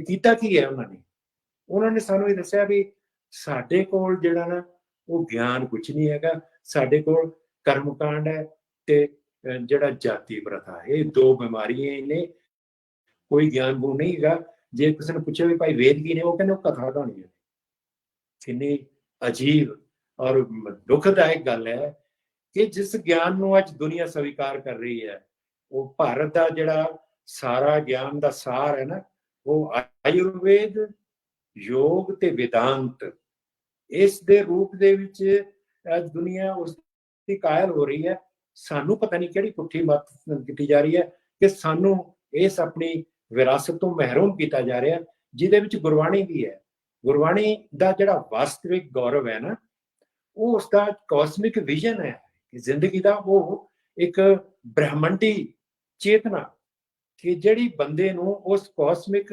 ਕੀਤਾ, ਕੀ ਹੈ ਉਹਨਾਂ ਨੇ ਸਾਨੂੰ ਇਹ ਦੱਸਿਆ ਵੀ ਸਾਡੇ ਕੋਲ ਜਿਹੜਾ ਨਾ ਉਹ ਗਿਆਨ ਕੁਝ ਨਹੀਂ ਹੈਗਾ। ਸਾਡੇ ਕੋਲ ਕਰਮਕਾਂਡ ਹੈ ਤੇ ਜਿਹੜਾ ਜਾਤੀ ਪ੍ਰਥਾ, ਇਹ ਦੋ ਬਿਮਾਰੀਆਂ ਨੇ, ਕੋਈ ਗਿਆਨ ਗੁਣ ਨਹੀਂ ਹੈਗਾ। ਜੇ ਕਿਸੇ ਨੂੰ ਪੁੱਛੇ ਵੀ ਭਾਈ ਵੇਦ ਕੀ ਨੇ, ਉਹ ਕਹਿੰਦੇ ਉਹ ਕਥਾ ਕਹਾਣੀ ਹੈ। ਕਿੰਨੀ ਅਜੀਬ ਔਰ ਦੁਖਦਾਇਕ ਗੱਲ ਹੈ ਕਿ ਜਿਸ ਗਿਆਨ ਨੂੰ ਅੱਜ ਦੁਨੀਆ ਸਵੀਕਾਰ ਕਰ ਰਹੀ ਹੈ, ਉਹ ਭਾਰਤ ਦਾ ਜਿਹੜਾ ਸਾਰਾ ਗਿਆਨ ਦਾ ਸਾਰ ਹੈ ਨਾ, ਉਹ ਆਯੁਰਵੇਦ, ਯੋਗ ਤੇ ਵਿਦਾਂਤ, ਇਸ ਦੇ ਰੂਪ ਦੇ ਵਿੱਚ ਅੱਜ ਦੁਨੀਆ ਉਸ ਦੀ ਕਾਇਲ ਹੋ ਰਹੀ ਹੈ। ਸਾਨੂੰ ਪਤਾ ਨਹੀਂ ਕਿਹੜੀ ਪੁੱਠੀ ਮੱਤ ਕੀਤੀ ਜਾ ਰਹੀ ਹੈ ਕਿ ਸਾਨੂੰ ਇਸ ਆਪਣੀ ਵਿਰਾਸਤ ਤੋਂ ਮਹਿਰੂਮ ਕੀਤਾ ਜਾ ਰਿਹਾ, ਜਿਹਦੇ ਵਿੱਚ ਗੁਰਬਾਣੀ ਵੀ ਹੈ। ਗੁਰਬਾਣੀ ਦਾ ਜਿਹੜਾ ਵਾਸਤਵਿਕ ਗੌਰਵ ਹੈ ਨਾ, ਉਹ ਉਸਦਾ ਕਾਸਮਿਕ ਵਿਜ਼ਨ ਹੈ ਕਿ ਜ਼ਿੰਦਗੀ ਦਾ ਉਹ ਇੱਕ ਬ੍ਰਹਮੰਡੀ ਚੇਤਨਾ, ਕਿ ਜਿਹੜੀ ਬੰਦੇ ਨੂੰ ਉਸ ਕਾਸਮਿਕ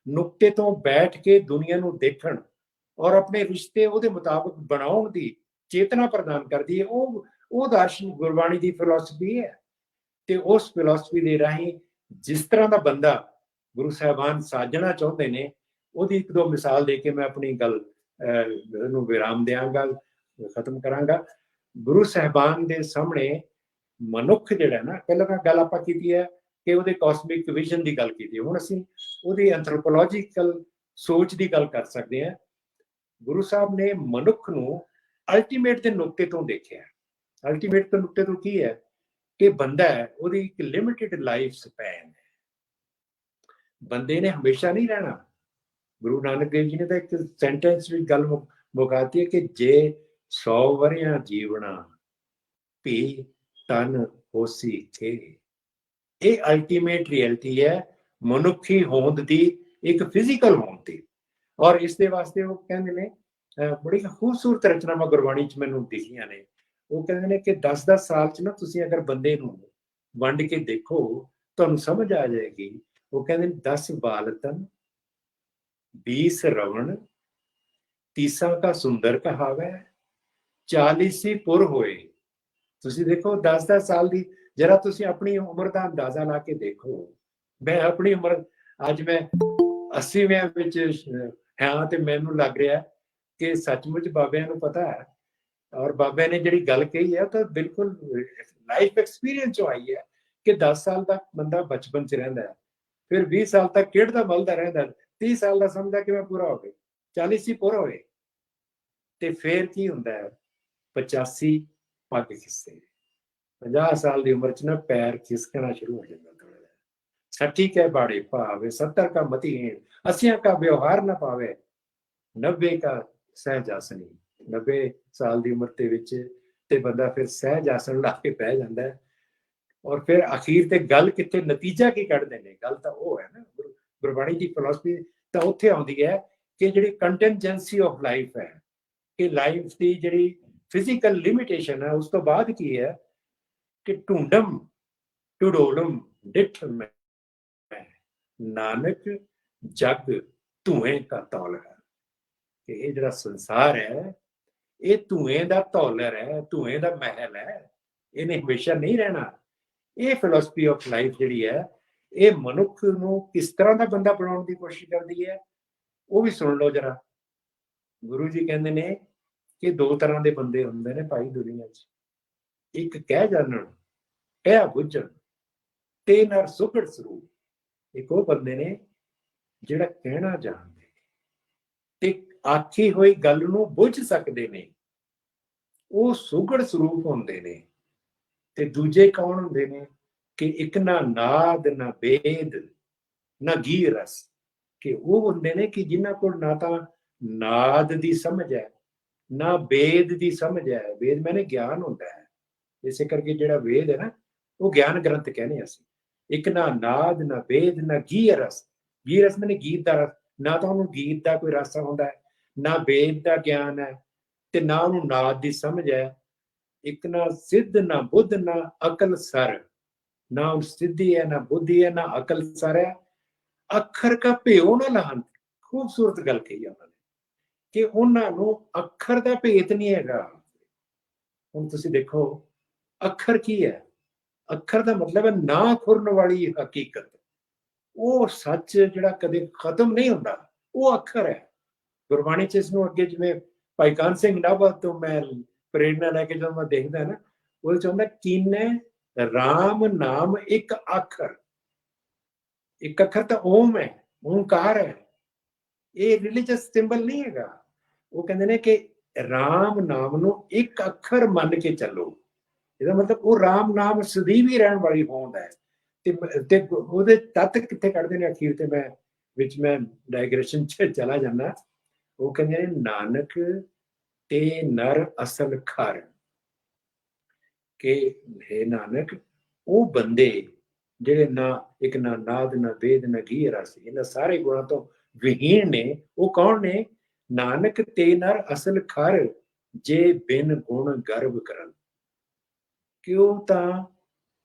ਨੁਕਤੇ ਤੋਂ ਬੈਠ ਕੇ ਦੁਨੀਆ ਨੂੰ ਦੇਖਣ ਔਰ ਆਪਣੇ ਰਿਸ਼ਤੇ ਉਹਦੇ ਮੁਤਾਬਕ ਬਣਾਉਣ ਦੀ ਚੇਤਨਾ ਪ੍ਰਦਾਨ ਕਰਦੀ ਹੈ। ਉਹ ਦਰਸ਼ਨ ਗੁਰਬਾਣੀ ਦੀ ਫਿਲਾਸਫੀ ਹੈ। ਤੇ ਉਸ ਫਿਲਾਸਫੀ ਦੇ ਰਾਹੀਂ ਜਿਸ ਤਰ੍ਹਾਂ ਦਾ ਬੰਦਾ ਗੁਰੂ ਸਾਹਿਬਾਨ ਸਾਜਣਾ ਚਾਹੁੰਦੇ ਨੇ, ਉਹਦੀ ਇੱਕ ਦੋ ਮਿਸਾਲ ਦੇ ਕੇ ਮੈਂ ਆਪਣੀ ਗੱਲ ਨੂੰ ਵਿਰਾਮ ਦਿਆਂਗਾ, ਖਤਮ ਕਰਾਂਗਾ। ਗੁਰੂ ਸਾਹਿਬਾਨ ਦੇ ਸਾਹਮਣੇ ਮਨੁੱਖ ਜਿਹੜਾ ਨਾ, ਪਹਿਲਾਂ ਤਾਂ ਗੱਲ ਆਪਾਂ ਕੀਤੀ ਹੈ ਕਿ ਉਹਦੇ ਕਾਸਮਿਕ ਵਿਜ਼ਨ ਦੀ ਗੱਲ ਕੀਤੀ, ਹੁਣ ਅਸੀਂ ਉਹਦੀ ਐਂਥਰੋਪੋਲੋਜੀਕਲ ਸੋਚ ਦੀ ਗੱਲ ਕਰ ਸਕਦੇ ਹਾਂ। ਗੁਰੂ ਸਾਹਿਬ ਨੇ ਮਨੁੱਖ ਨੂੰ ਅਲਟੀਮੇਟ ਦੇ ਨੁਕਤੇ ਤੋਂ ਦੇਖਿਆ। ਅਲਟੀਮੇਟ ਦੇ ਨੁਕਤੇ ਤੋਂ ਕੀ ਹੈ ਕਿ ਬੰਦਾ ਹੈ, ਉਹਦੀ ਇੱਕ ਲਿਮਿਟਿਡ ਲਾਈਫ ਸਪੈਨ ਹੈ। ਬੰਦੇ ਨੇ ਹਮੇਸ਼ਾ ਨਹੀਂ ਰਹਿਣਾ। ਗੁਰੂ ਨਾਨਕ ਦੇਵ ਜੀ ਨੇ ਤਾਂ ਇੱਕ ਸੈਂਟੈਂਸ ਵਿੱਚ ਗੱਲ ਮੁਕਾਤੀ ਹੈ ਕਿ ਜੇ 100 ਵਰਿਆਂ ਜੀਵਣਾ ਭੀ ਤਨ ਹੋਸੀ ਥੇ। ਇਹ ਅਲਟੀਮੇਟ ਰਿਐਲਿਟੀ ਹੈ ਮਨੁੱਖੀ ਹੋਂਦ ਦੀ, ਇੱਕ ਫਿਜ਼ੀਕਲ ਹੋਂਦ ਦੀ। ਔਰ ਇਸ ਦੇ ਵਾਸਤੇ ਉਹ ਕਹਿੰਦੇ ਨੇ, ਬੜੀ ਖੂਬਸੂਰਤ ਰਚਨਾਵਾਂ ਗੁਰਬਾਣੀ 'ਚ ਮੈਨੂੰ ਦਿਖੀਆਂ ਨੇ। ਉਹ ਕਹਿੰਦੇ ਨੇ ਕਿ 10-10 ਸਾਲ 'ਚ ਨਾ ਤੁਸੀਂ ਅਗਰ ਬੰਦੇ ਨੂੰ ਵੰਡ ਕੇ ਦੇਖੋ, ਤੁਹਾਨੂੰ ਸਮਝ ਆ ਜਾਏਗੀ। ਉਹ ਕਹਿੰਦੇ 10 ਬਾਲਤਨ 20 ਰਵਣ, 30 ਕਾ ਸੁੰਦਰ ਕਹਾਵੇ, 40 ਪੁਰ ਹੋਏ। ਤੁਸੀਂ ਦੇਖੋ 10-10 ਸਾਲ ਦੀ, ਜਰਾ ਤੁਸੀਂ ਆਪਣੀ ਉਮਰ ਦਾ ਅੰਦਾਜ਼ਾ ਲਾ ਕੇ ਦੇਖੋ। ਮੈਂ ਆਪਣੀ ਉਮਰ ਅੱਜ ਮੈਂ 80ਵੇਂ ਵਿੱਚ ਹਾਂ, ਤੇ ਮੈਨੂੰ ਲੱਗ ਰਿਹਾ ਕਿ ਸੱਚਮੁੱਚ ਬਾਬਿਆਂ ਨੂੰ ਪਤਾ ਹੈ। ਔਰ ਬਾਬਿਆਂ ਨੇ ਜਿਹੜੀ ਗੱਲ ਕਹੀ ਹੈ ਤਾਂ ਬਿਲਕੁਲ ਲਾਈਫ ਐਕਸਪੀਰੀਅੰਸ ਚੋਂ ਆਈ ਹੈ ਕਿ 10 ਸਾਲ ਤੱਕ ਬੰਦਾ ਬਚਪਨ 'ਚ ਰਹਿੰਦਾ ਹੈ, ਫਿਰ 20 ਸਾਲ ਤੱਕ ਖੇਡਦਾ ਮਲਦਾ ਰਹਿੰਦਾ, 30 ਸਾਲ ਦਾ ਸਮਝਦਾ ਕਿ ਮੈਂ ਪੂਰਾ ਹੋ ਗਿਆ, 40 ਪੂਰਾ ਹੋਏ, ਤੇ ਫਿਰ ਕੀ ਹੁੰਦਾ ਹੈ 85 ਪੱਗ ਖਿੱਸੇ। 50 ਸਾਲ ਦੀ ਉਮਰ 'ਚ ਨਾ ਪੈਰ ਖਿਸਕਣਾ ਸ਼ੁਰੂ ਹੋ ਜਾਂਦਾ ਥੋੜਾ ਜਿਹਾ। 60 ਕੇ ਬਾੜੇ ਭਾਵੇ, 70 का मतिहीन, 80 का व्यवहार ਨਾ ਪਾਵੇ, 90 का ਸਹਿਜ ਆਸਨੀ। 90 ਸਾਲ ਦੀ ਉਮਰ ਦੇ ਵਿੱਚ ਤੇ ਬੰਦਾ ਫਿਰ ਸਹਿਜ ਆਸਨ ਲਾ ਕੇ ਬਹਿ ਜਾਂਦਾ ਹੈ। ਔਰ ਫਿਰ ਅਖੀਰ ਤੇ ਗੱਲ ਕਿੱਥੇ, ਨਤੀਜਾ ਕੀ ਕੱਢਦੇ ਨੇ, ਗੱਲ ਤਾਂ ਉਹ ਹੈ ਨਾ ਗੁਰਬਾਣੀ ਦੀ ਫਿਲਾਸਫੀ ਤਾਂ ਉੱਥੇ ਆਉਂਦੀ ਹੈ ਕਿ ਜਿਹੜੀ ਕੰਟੀਨਜੈਂਸੀ ਆਫ ਲਾਈਫ ਹੈ, ਕਿ ਲਾਈਫ ਦੀ ਜਿਹੜੀ ਫਿਜ਼ੀਕਲ ਲਿਮਿਟੇਸ਼ਨ ਹੈ, ਉਸ ਤੋਂ ਬਾਅਦ ਕੀ ਹੈ ਕਿ ਢੂੰਡਮ ਢੁਡੋਲਮ ਡਿਠ ਮੈਂ ਨਾਨਕ ਜਗ ਧੂਏ ਕਾ ਤੌਲ ਹੈ। ਕਿ ਇਹ ਜਿਹੜਾ ਸੰਸਾਰ ਹੈ ਇਹ ਧੂਏ ਦਾ ਤੌਲਰ ਹੈ, ਧੂਏ ਦਾ ਮਹਿਲ ਹੈ, ਇਹਨੇ ਹਮੇਸ਼ਾ ਨਹੀਂ ਰਹਿਣਾ। ਇਹ ਫਿਲਾਸਫੀ ਆਫ ਲਾਈਫ ਜਿਹੜੀ ਹੈ, ਇਹ ਮਨੁੱਖ ਨੂੰ ਕਿਸ ਤਰ੍ਹਾਂ ਦਾ ਬੰਦਾ ਬਣਾਉਣ ਦੀ ਕੋਸ਼ਿਸ਼ ਕਰਦੀ ਹੈ। ਉਹ ਵੀ ਸੁਣ ਲਓ ਜਰਾ। ਗੁਰੂ ਜੀ ਕਹਿੰਦੇ ਨੇ ਕਿ ਦੋ ਤਰ੍ਹਾਂ ਦੇ ਬੰਦੇ ਹੁੰਦੇ ਨੇ ਭਾਈ ਦੁਨੀਆ 'ਚ, ਇੱਕ ਕਹਿ ਜਾਣਨ, ਕਹਿ ਬੁੱਝਣ, ਤੇ ਨਰ ਸੁਖੜ ਸਰੂਪ। ਇੱਕ ਉਹ ਬੰਦੇ ਨੇ ਜਿਹੜਾ ਕਹਿਣਾ ਜਾਣਦੇ ਤੇ ਆਖੀ ਹੋਈ ਗੱਲ ਨੂੰ ਬੁੱਝ ਸਕਦੇ ਨੇ, ਉਹ ਸੁਘੜ ਸਰੂਪ ਹੁੰਦੇ ਨੇ। ਤੇ ਦੂਜੇ ਕੌਣ ਹੁੰਦੇ ਨੇ ਕਿ ਇੱਕ ਨਾ ਨਾਦ ਨਾ ਵੇਦ ਨਾ ਗੀ ਰਸ, ਕਿ ਉਹ ਹੁੰਦੇ ਨੇ ਕਿ ਜਿਨ੍ਹਾਂ ਕੋਲ ਨਾ ਤਾਂ ਨਾਦ ਦੀ ਸਮਝ ਹੈ ਨਾ ਵੇਦ ਦੀ ਸਮਝ ਹੈ। ਵੇਦ ਮੈਨੇ ਗਿਆਨ ਹੁੰਦਾ ਹੈ, ਇਸੇ ਕਰਕੇ ਜਿਹੜਾ ਵੇਦ ਹੈ ਨਾ ਉਹ ਗਿਆਨ ਗ੍ਰੰਥ ਕਹਿੰਦੇ ਅਸੀਂ। ਇੱਕ ਨਾ ਨਾਦ ਨਾ ਵੇਦ ਨਾ ਗੀ ਰਸ, ਗੀ ਰਸ ਮੈਨੇ ਗੀਤ ਦਾ ਰਸ, ਨਾ ਤਾਂ ਉਹਨੂੰ ਗੀਤ ਦਾ ਕੋਈ ਰਸ ਹੁੰਦਾ ਹੈ, ਨਾ ਵੇਦ ਦਾ ਗਿਆਨ ਹੈ, ਤੇ ਨਾ ਉਹਨੂੰ ਨਾਦ ਦੀ ਸਮਝ ਹੈ। ਇੱਕ ਨਾ ਸਿੱਧ ਨਾ ਬੁੱਧ ਨਾ ਅਕਲ ਸਰ, ਨਾ ਸਿੱਧੀ ਹੈ ਨਾ ਬੁੱਧੀ ਹੈ ਨਾ ਅਕਲ ਸਰ ਹੈ। ਅੱਖਰ ਕਾ ਭੇਉ ਨਾ ਲਾਹਨ, ਖੂਬਸੂਰਤ ਗੱਲ ਕਹੀ ਉਹਨਾਂ ਨੇ ਕਿ ਉਹਨਾਂ ਨੂੰ ਅੱਖਰ ਦਾ ਭੇਤ ਨਹੀਂ ਹੈਗਾ। ਹੁਣ ਤੁਸੀਂ ਦੇਖੋ ਅੱਖਰ ਕੀ ਹੈ? ਅੱਖਰ ਦਾ ਮਤਲਬ ਹੈ ਨਾ ਖੁਰਨ ਵਾਲੀ ਹਕੀਕਤ, ਉਹ ਸੱਚ ਜਿਹੜਾ ਕਦੇ ਖਤਮ ਨਹੀਂ ਹੁੰਦਾ, ਉਹ ਅੱਖਰ ਹੈ। ਗੁਰਬਾਣੀ ਚ ਇਸ ਨੂੰ ਅੱਗੇ ਜਿਵੇਂ ਭਾਈ ਕਾਨ ਸਿੰਘ ਨਾਭਾ ਤੋਂ ਮੈਂ ਪ੍ਰੇਰਨਾ ਲੈ ਕੇ ਜਦੋਂ ਮੈਂ ਦੇਖਦਾ ਨਾ, ਉਹ ਚਾਹੁੰਦਾ ਕੀਨੇ ਰਾਮ ਨਾਮ ਇੱਕ ਅੱਖਰ, ਇੱਕ ਅੱਖਰ ਤਾਂ ਓਮ ਹੈ, ਓਂਕਾਰ ਹੈ। ਇਹ ਰਿਲੀਜੀਅਸ ਸਿੰਬਲ ਨਹੀਂ ਹੈਗਾ। ਉਹ ਕਹਿੰਦੇ ਨੇ ਕਿ ਰਾਮ ਨਾਮ ਨੂੰ ਇੱਕ ਅੱਖਰ ਮੰਨ ਕੇ ਚੱਲੋ, ਇਹਦਾ ਮਤਲਬ ਉਹ ਰਾਮ ਨਾਮ ਸਦੀਵ ਹੀ ਰਹਿਣ ਵਾਲੀ ਹੋਂਦ ਹੈ। ਤੇ ਉਹਦੇ ਤੱਤ ਕਿੱਥੇ ਕੱਢਦੇ ਨੇ ਅਖੀਰ ਤੇ ਮੈਂ ਡਾਇਗਰੈਸ਼ਨ ਚ ਚਲਾ ਜਾਂਦਾ। ਉਹ ਕਹਿੰਦੇ ਨੇ ਨਾਨਕ ਤੇ ਨਰ ਅਸਲ ਖਰ, ਕਿ ਹੈ ਨਾਨਕ ਉਹ ਬੰਦੇ ਜਿਹੜੇ ਨਾ ਇੱਕ ਨਾ ਨਾਦ ਨਾ ਵੇਦ ਨਾ ਗੀ ਰਸ, ਇਹਨਾਂ ਸਾਰੇ ਗੁਣਾਂ ਤੋਂ ਵਿਹੀਣ ਨੇ। ਉਹ ਕੌਣ ਨੇ? ਨਾਨਕ ਤੇ ਨਰ ਅਸਲ ਖਰ, ਜੇ ਬਿਨ ਗੁਣ ਗਰਭ ਕਰਨ। ਕਿਉਂ ਤਾਂ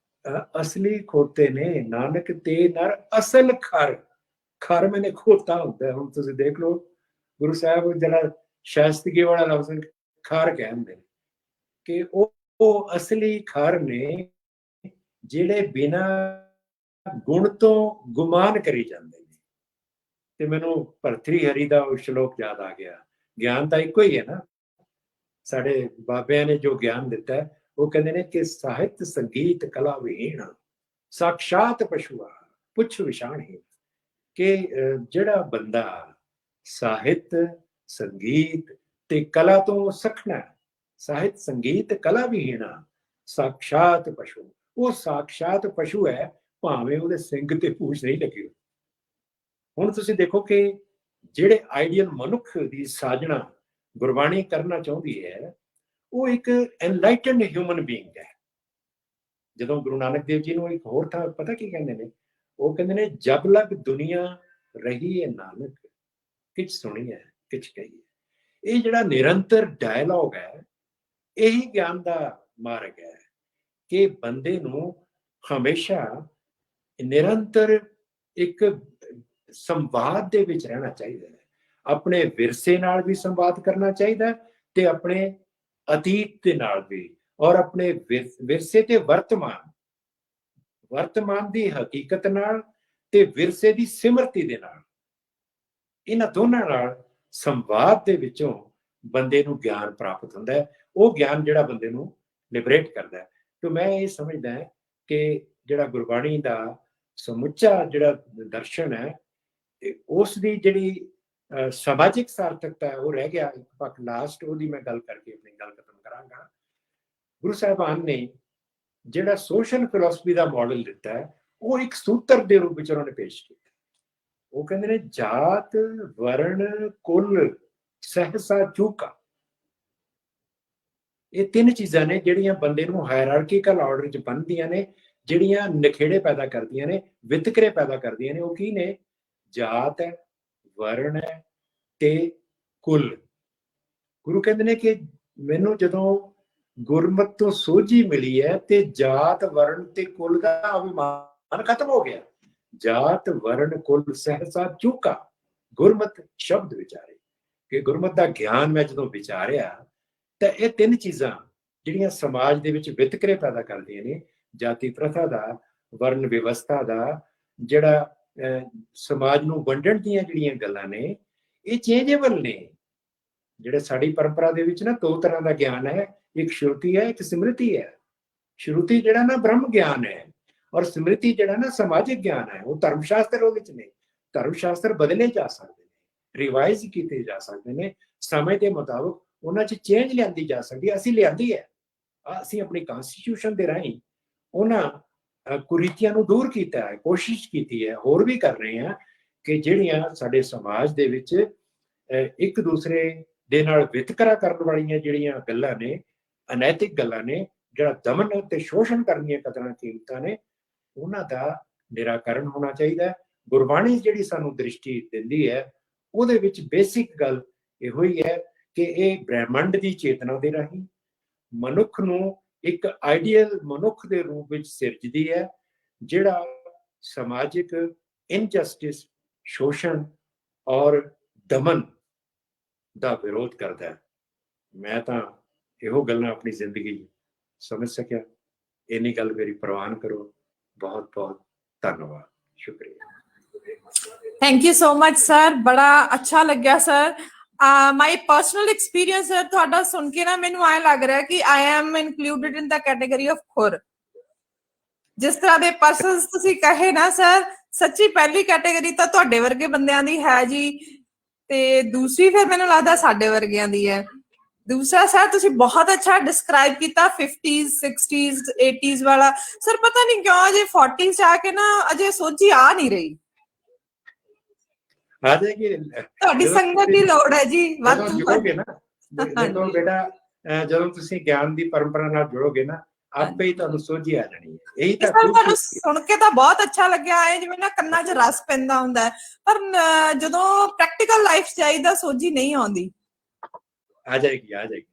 ਅਸਲੀ ਖੋਤੇ ਨੇ। ਨਾਨਕ ਤੇ ਨਰ ਅਸਲ ਖਰ, ਖਰ ਮੈਨੇ ਖੋਤਾ ਹੁੰਦਾ। ਹੁਣ ਤੁਸੀਂ ਦੇਖ ਲਓ ਗੁਰੂ ਸਾਹਿਬ ਜਿਹੜਾ ਸ਼ਾਸਤਰੀ ਵਾਲਾ ਲਫ਼ਜ਼ ਖਰ ਕਹਿੰਦੇ ਨੇ ਕਿ ਉਹ ਅਸਲੀ ਖਰ ਨੇ ਜਿਹੜੇ ਬਿਨਾਂ ਗੁਣ ਤੋਂ ਗੁਮਾਨ ਕਰੀ ਜਾਂਦੇ ਨੇ। ਤੇ ਮੈਨੂੰ ਭਰਤਰੀ ਹਰੀ ਦਾ ਉਹ ਸ਼ਲੋਕ ਯਾਦ ਆ ਗਿਆ, ਗਿਆਨ ਤਾਂ ਇੱਕੋ ਹੀ ਹੈ ਨਾ। ਸਾਡੇ ਬਾਬਿਆਂ ਨੇ ਜੋ ਗਿਆਨ ਦਿੱਤਾ ਉਹ ਕਹਿੰਦੇ ਨੇ ਕਿ ਸਾਹਿਤ ਸੰਗੀਤ ਕਲਾ ਵਿਹੀਣ ਸਾਖਸ਼ਾਤ ਪਸ਼ੂਆ ਪੁੱਛ ਵਿਸ਼ਾਣਹੀਣ, ਕਿ ਜਿਹੜਾ ਬੰਦਾ ਸਾਹਿਤ ਸੰਗੀਤ ਤੇ ਕਲਾ ਤੋਂ ਸਖਣਾ, ਸਾਹਿਤ ਸੰਗੀਤ ਕਲਾ ਵਿਹੀਣ ਸਾਖਸ਼ਾਤ ਪਸ਼ੂ, ਉਹ ਸਾਖਸ਼ਾਤ ਪਸ਼ੂ ਹੈ, ਭਾਵੇਂ ਉਹਦੇ ਸਿੰਘ ਤੇ ਪੂਛ ਨਹੀਂ ਲੱਗੀ। ਹੁਣ ਤੁਸੀਂ ਦੇਖੋ ਕਿ ਜਿਹੜੇ ਆਈਡੀਅਲ ਮਨੁੱਖ ਦੀ ਸਾਜਣਾ ਗੁਰਬਾਣੀ ਕਰਨਾ ਚਾਹੁੰਦੀ ਹੈ, ਉਹ ਇੱਕ ਐਨਲਾਈਟਨਡ ਹਿਊਮਨ ਬੀਇੰਗ ਹੈ। ਜਦੋਂ ਗੁਰੂ ਨਾਨਕ ਦੇਵ ਜੀ ਨੂੰ ਇੱਕ ਹੋਰ ਥਾਂ ਪਤਾ ਕੀ ਕਹਿੰਦੇ ਨੇ? ਉਹ ਕਹਿੰਦੇ ਨੇ ਜਬ ਲਗ ਦੁਨੀਆ ਰਹੀ ਹੈ ਨਾਨਕ, ਕਿਛ ਸੁਣੀ ਹੈ ਕਿਛ ਕਹੀ ਹੈ। ਇਹ ਜਿਹੜਾ ਨਿਰੰਤਰ ਡਾਇਲੌਗ ਹੈ, ਇਹੀ ਗਿਆਨ ਦਾ ਮਾਰਗ ਹੈ ਕਿ ਬੰਦੇ ਨੂੰ ਹਮੇਸ਼ਾ ਨਿਰੰਤਰ ਇੱਕ ਸੰਵਾਦ ਦੇ ਵਿੱਚ ਰਹਿਣਾ ਚਾਹੀਦਾ ਹੈ। ਆਪਣੇ ਵਿਰਸੇ ਨਾਲ ਵੀ ਸੰਵਾਦ ਕਰਨਾ ਚਾਹੀਦਾ ਤੇ ਆਪਣੇ ਅਤੀਤ ਦੇ ਨਾਲ ਵੀ, ਔਰ ਆਪਣੇ ਵਿਰਸੇ ਤੇ ਵਰਤਮਾਨ ਦੀ ਹਕੀਕਤ ਨਾਲ ਤੇ ਵਿਰਸੇ ਦੀ ਸਿਮਰਤੀ ਦੇ ਨਾਲ, ਇਹਨਾਂ ਦੋਨਾਂ ਨਾਲ ਸੰਵਾਦ ਦੇ ਵਿੱਚੋਂ ਬੰਦੇ ਨੂੰ ਗਿਆਨ ਪ੍ਰਾਪਤ ਹੁੰਦਾ ਹੈ। ਉਹ ਗਿਆਨ ਜਿਹੜਾ ਬੰਦੇ ਨੂੰ ਲਿਬਰੇਟ ਕਰਦਾ ਹੈ। ਤੇ ਮੈਂ ਇਹ ਸਮਝਦਾ ਹਾਂ ਕਿ ਜਿਹੜਾ ਗੁਰਬਾਣੀ ਦਾ ਸਮੁੱਚਾ ਜਿਹੜਾ ਦਰਸ਼ਨ ਹੈ, ਉਸ ਦੀ ਜਿਹੜੀ ਸਮਾਜਿਕ ਸਾਰਥਕਤਾ ਹੈ ਉਹ ਰਹਿ ਗਿਆ ਇੱਕ ਪੱਖ। ਲਾਸਟ ਉਹਦੀ ਮੈਂ ਗੱਲ ਕਰਕੇ ਆਪਣੀ ਗੱਲ ਖਤਮ ਕਰਾਂਗਾ। ਗੁਰੂ ਸਾਹਿਬਾਨ ਨੇ ਜਿਹੜਾ ਸੋਸ਼ਲ ਫਿਲਾਸਫੀ ਦਾ ਮਾਡਲ ਦਿੱਤਾ ਹੈ, ਉਹ ਇੱਕ ਸੂਤਰ ਦੇ ਰੂਪ ਵਿੱਚ ਉਹਨਾਂ ਨੇ ਪੇਸ਼ ਕੀਤਾ। ਉਹ ਕਹਿੰਦੇ ਨੇ ਜਾਤ ਵਰਣ ਕੁਲ ਸਹਸਾ ਚੂਕਾ, ਇਹ ਤਿੰਨ ਚੀਜ਼ਾਂ ਨੇ ਜਿਹੜੀਆਂ ਬੰਦੇ ਨੂੰ ਹਾਇਰਾਰਕੀਕਲ ਆਰਡਰ 'ਚ ਬੰਨ੍ਹਦੀਆਂ ਨੇ, ਜਿਹੜੀਆਂ ਨਖੇੜੇ ਪੈਦਾ ਕਰਦੀਆਂ ਨੇ, ਵਿਤਕਰੇ ਪੈਦਾ ਕਰਦੀਆਂ ਨੇ। ਉਹ ਕੀ ਨੇ? ਜਾਤ ਹੈ, ਵਰਣ ਹੈ ਤੇ ਕੁਲ। ਗੁਰੂ ਕਹਿੰਦੇ ਨੇ ਕਿ ਮੈਨੂੰ ਜਦੋਂ ਗੁਰਮਤਿ ਤੋਂ ਸੋਝੀ ਮਿਲੀ ਹੈ ਤੇ ਜਾਤ ਵਰਣ ਤੇ ਕੁਲ ਦਾ ਅਭਿਮਾਨ ਖਤਮ ਹੋ ਗਿਆ। ਜਾਤ ਵਰਣ ਕੁਲ ਸਹਸਾ ਚੂਕਾ, ਗੁਰਮਤਿ ਸ਼ਬਦ ਵਿਚਾਰੇ, ਕਿ ਗੁਰਮਤਿ ਦਾ ਗਿਆਨ ਮੈਂ ਜਦੋਂ ਵਿਚਾਰਿਆ ਤਾਂ ਇਹ ਤਿੰਨ ਚੀਜ਼ਾਂ ਜਿਹੜੀਆਂ ਸਮਾਜ ਦੇ ਵਿੱਚ ਵਿਤਕਰੇ ਪੈਦਾ ਕਰਦੀਆਂ ਨੇ, ਜਾਤੀ ਪ੍ਰਥਾ ਦਾ, ਵਰਨ ਵਿਵਸਥਾ ਦਾ, ਜਿਹੜਾ ਸਮਾਜ ਨੂੰ ਵੰਡਣ ਦੀਆਂ ਜਿਹੜੀਆਂ ਗੱਲਾਂ ਨੇ, ਇਹ ਚੇਂਜੇਬਲ ਨੇ। ਜਿਹੜੇ ਸਾਡੀ ਪਰੰਪਰਾ ਦੇ ਵਿੱਚ ਨਾ ਦੋ ਤਰ੍ਹਾਂ ਦਾ ਗਿਆਨ ਹੈ, ਇੱਕ ਸ਼ਰੂਤੀ ਹੈ, ਇੱਕ ਸਮ੍ਰਿਤੀ ਹੈ। ਸ਼ਰੂਤੀ ਜਿਹੜਾ ਨਾ ਬ੍ਰਹਮ ਗਿਆਨ ਹੈ, ਔਰ ਸਮ੍ਰਿਤੀ ਜਿਹੜਾ ਨਾ ਸਮਾਜਿਕ ਗਿਆਨ ਹੈ। ਉਹ ਧਰਮ ਸ਼ਾਸਤਰ ਉਹਦੇ ਵਿੱਚ ਨੇ। ਧਰਮ ਸ਼ਾਸਤਰ ਬਦਲੇ ਜਾ ਸਕਦੇ ਨੇ, ਰਿਵਾਈਜ਼ ਕੀਤੇ ਜਾ ਸਕਦੇ ਨੇ, ਸਮੇਂ ਦੇ ਮੁਤਾਬਕ ਉਹਨਾਂ 'ਚ ਚੇਂਜ ਲਿਆਂਦੀ ਜਾ ਸਕਦੀ ਹੈ। ਅਸੀਂ ਲਿਆਂਦੀ ਹੈ, ਅਸੀਂ ਆਪਣੀ ਕਨਸਟੀਟਿਊਸ਼ਨ ਦੇ ਰਾਹੀਂ ਉਹਨਾਂ ਕੁਰੀਤੀਆਂ ਨੂੰ ਦੂਰ ਕੀਤਾ ਹੈ, ਕੋਸ਼ਿਸ਼ ਕੀਤੀ ਹੈ, ਹੋਰ ਵੀ ਕਰ ਰਹੇ ਹਾਂ ਕਿ ਜਿਹੜੀਆਂ ਸਾਡੇ ਸਮਾਜ ਦੇ ਵਿੱਚ ਇੱਕ ਦੂਸਰੇ ਦੇ ਨਾਲ ਵਿਤਕਰਾ ਕਰਨ ਵਾਲੀਆਂ ਜਿਹੜੀਆਂ ਗੱਲਾਂ ਨੇ, ਅਨੈਤਿਕ ਗੱਲਾਂ ਨੇ, ਜਿਹੜਾ ਦਮਨ ਅਤੇ ਸ਼ੋਸ਼ਣ ਕਰਨ ਦੀਆਂ ਕਦਰਾਂ ਕੀਮਤਾਂ ਨੇ, ਉਹਨਾਂ ਦਾ ਨਿਰਾਕਰਨ ਹੋਣਾ ਚਾਹੀਦਾ। ਗੁਰਬਾਣੀ ਜਿਹੜੀ ਸਾਨੂੰ ਦ੍ਰਿਸ਼ਟੀ ਦਿੰਦੀ ਹੈ, ਉਹਦੇ ਵਿੱਚ ਬੇਸਿਕ ਗੱਲ ਇਹੋ ਹੀ ਹੈ ਕਿ ਇਹ ਬ੍ਰਹਿਮੰਡ ਦੀ ਚੇਤਨਾ ਦੇ ਰਾਹੀਂ ਮਨੁੱਖ ਨੂੰ ਇੱਕ ਆਈਡੀਅਲ ਮਨੁੱਖ ਦੇ ਰੂਪ ਵਿੱਚ ਸਿਰਜਦੀ ਹੈ, ਜਿਹੜਾ ਸਮਾਜਿਕ ਇਨਜਸਟਿਸ, ਸ਼ੋਸ਼ਣ ਔਰ ਦਮਨ ਦਾ ਵਿਰੋਧ ਕਰਦਾ ਹੈ। ਮੈਂ ਤਾਂ ਇਹੋ ਗੱਲਾਂ ਆਪਣੀ ਜ਼ਿੰਦਗੀ ਸਮਝ ਸਕਿਆ। ਇੰਨੀ ਗੱਲ ਮੇਰੀ ਪ੍ਰਵਾਨ ਕਰੋ। ਬਹੁਤ ਬਹੁਤ ਧੰਨਵਾਦ, ਸ਼ੁਕਰੀਆ।
Thank you so much sir, बड़ा अच्छा लग्या sir. My personal experience sir ਤੁਹਾਡਾ ਸੁਣ ਕੇ ਨਾ ਮੈਨੂੰ ਐ ਲੱਗ ਰਿਹਾ ਕਿ I am included in the category of ਖੁਰ। ਜਿਸ ਤਰ੍ਹਾਂ ਦੇ ਪਰਸਨਸ ਤੁਸੀਂ ਕਹੇ ਨਾ ਸਰ, ਸੱਚੀ ਪਹਿਲੀ ਕੈਟਾਗਰੀ ਤਾਂ ਤੁਹਾਡੇ ਵਰਗੇ ਬੰਦਿਆਂ ਦੀ ਹੈ ਜੀ, ਤੇ ਦੂਸਰੀ ਫਿਰ ਮੈਨੂੰ ਲੱਗਦਾ ਸਾਡੇ ਵਰਗਿਆਂ ਦੀ ਹੈ। ਦੂਸਰਾ ਸਰ ਤੁਸੀਂ ਬਹੁਤ ਅੱਛਾ ਡਿਸਕ੍ਰਾਈਬ ਕੀਤਾ 50s 60s 80s ਵਾਲਾ। ਸਰ ਪਤਾ ਨਹੀਂ ਕਿਉਂ ਅਜੇ 40s ਚ ਆ ਕੇ ਨਾ ਅਜੇ ਸੋਚੀ ਆ ਨਹੀਂ ਰਹੀ।
ਆ ਜਾਏਗੀ,
ਤੁਹਾਡੀ ਸੰਗਤ ਦੀ ਲੋੜ ਹੈ ਜੀ।
ਜਦੋਂ ਜੁੜੋਗੇ ਨਾ, ਜਦੋਂ ਬੇਟਾ ਜਦੋਂ ਤੁਸੀਂ ਗਿਆਨ ਦੀ ਪਰੰਪਰਾ ਨਾਲ ਜੁੜੋਗੇ ਨਾ, ਆਪੇ ਹੀ ਤੁਹਾਨੂੰ ਸੋਝੀ ਆ ਜਾਣੀ ਹੈ। ਇਹੀ ਤਾਂ
ਤੁਹਾਨੂੰ ਸੁਣ ਕੇ ਤਾਂ ਬਹੁਤ ਅੱਛਾ ਲੱਗਿਆ ਹੈ, ਜਿਵੇਂ ਨਾ ਕੰਨਾਂ 'ਚ ਰਸ ਪੈਂਦਾ ਹੁੰਦਾ ਹੈ, ਪਰ ਜਦੋਂ ਪ੍ਰੈਕਟੀਕਲ ਲਾਈਫ 'ਚ ਜਾਈਦਾ ਸੋਝੀ ਨਹੀਂ ਆਉਂਦੀ।
ਆ ਜਾਏਗੀ, ਆ ਜਾਏਗੀ।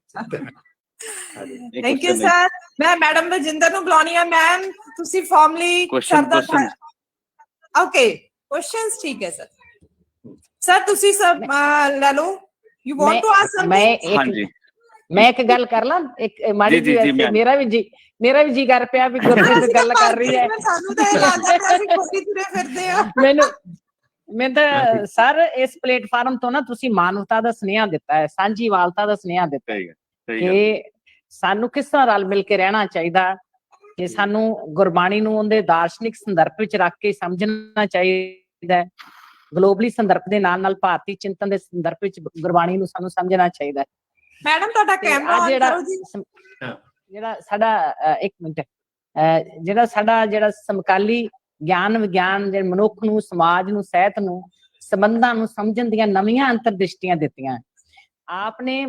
Thank you sir. ਮੈਂ ਮੈਡਮ ਰਜਿੰਦਰ ਨੂੰ ਬੁਲਾਉਣੀ ਆ। ਮੈਮ ਤੁਸੀਂ ਫਾਰਮਲੀ ਓਕੇ ਕੁਐਸਚਨਸ ਠੀਕ ਹੈ ਸਰ। ਸਰ ਤੁਸੀਂ ਸਭ ਲੈ ਲਓ। You want to ask something?
ਮੈਂ ਇੱਕ ਗੱਲ ਕਰ ਲਾਂ, ਇੱਕ ਮਾੜੀ ਜਿਹੀ। ਮੇਰਾ ਵੀ ਜੀ ਕਰ ਪਿਆ ਵੀ ਗੁਰਪ੍ਰੀਤ ਗੱਲ ਕਰ ਰਹੀ ਹੈ।
ਸਾਨੂੰ ਤਾਂ ਇਹ ਲੱਗਦਾ ਕਿ ਅਸੀਂ ਖੋਟੀ ਤੁਰੇ ਫਿਰਦੇ ਆ।
ਮੈਂ ਤਾਂ ਸਰ ਇਸ ਪਲੇਟਫਾਰਮ ਤੋਂ ਨਾ ਤੁਸੀਂ ਮਾਨਵਤਾ ਦਾ ਸੁਨੇਹਾ ਦਿੱਤਾ ਹੈ, ਸਾਂਝੀਵਾਲਤਾ ਦਾ ਸੁਨੇਹਾ ਦਿੱਤਾ ਹੈ ਕਿ ਸਾਨੂੰ ਕਿਸ ਤਰ੍ਹਾਂ ਰਲ ਮਿਲ ਕੇ ਰਹਿਣਾ ਚਾਹੀਦਾ, ਕਿ ਸਾਨੂੰ ਗੁਰਬਾਣੀ ਨੂੰ ਉਹਦੇ ਦਾਰਸ਼ਨਿਕ ਸੰਦਰਭ ਵਿੱਚ ਰੱਖ ਕੇ ਸਮਝਣਾ ਚਾਹੀਦਾ ਹੈ। ਗਲੋਬਲੀ ਸੰਦਰਭ ਦੇ ਨਾਲ ਨਾਲ ਭਾਰਤੀ ਚਿੰਤਨ ਦੇ ਸੰਦਰਭ ਵਿੱਚ ਗੁਰਬਾਣੀ ਨੂੰ ਸਾਨੂੰ ਸਮਝਣਾ ਚਾਹੀਦਾ ਹੈ।
ਮੈਡਮ ਤੁਹਾਡਾ ਕੈਮਰਾ ਆਨ ਕਰੋ ਜੀ।
ਜਿਹੜਾ ਸਾਡਾ ਇੱਕ ਮਿੰਟ, ਜਿਹੜਾ ਸਾਡਾ ਸਮਕਾਲੀ ਗਿਆਨ ਵਿਗਿਆਨ ਜਿਹੜੇ ਮਨੁੱਖ ਨੂੰ, ਸਮਾਜ ਨੂੰ, ਸਾਹਿਤ ਨੂੰ, ਸੰਬੰਧਾਂ ਨੂੰ ਸਮਝਣ ਦੀਆਂ ਨਵੀਆਂ ਅੰਤਰਦ੍ਰਿਸ਼ਟੀਆਂ ਦਿੱਤੀਆਂ। ਆਪ ਨੇ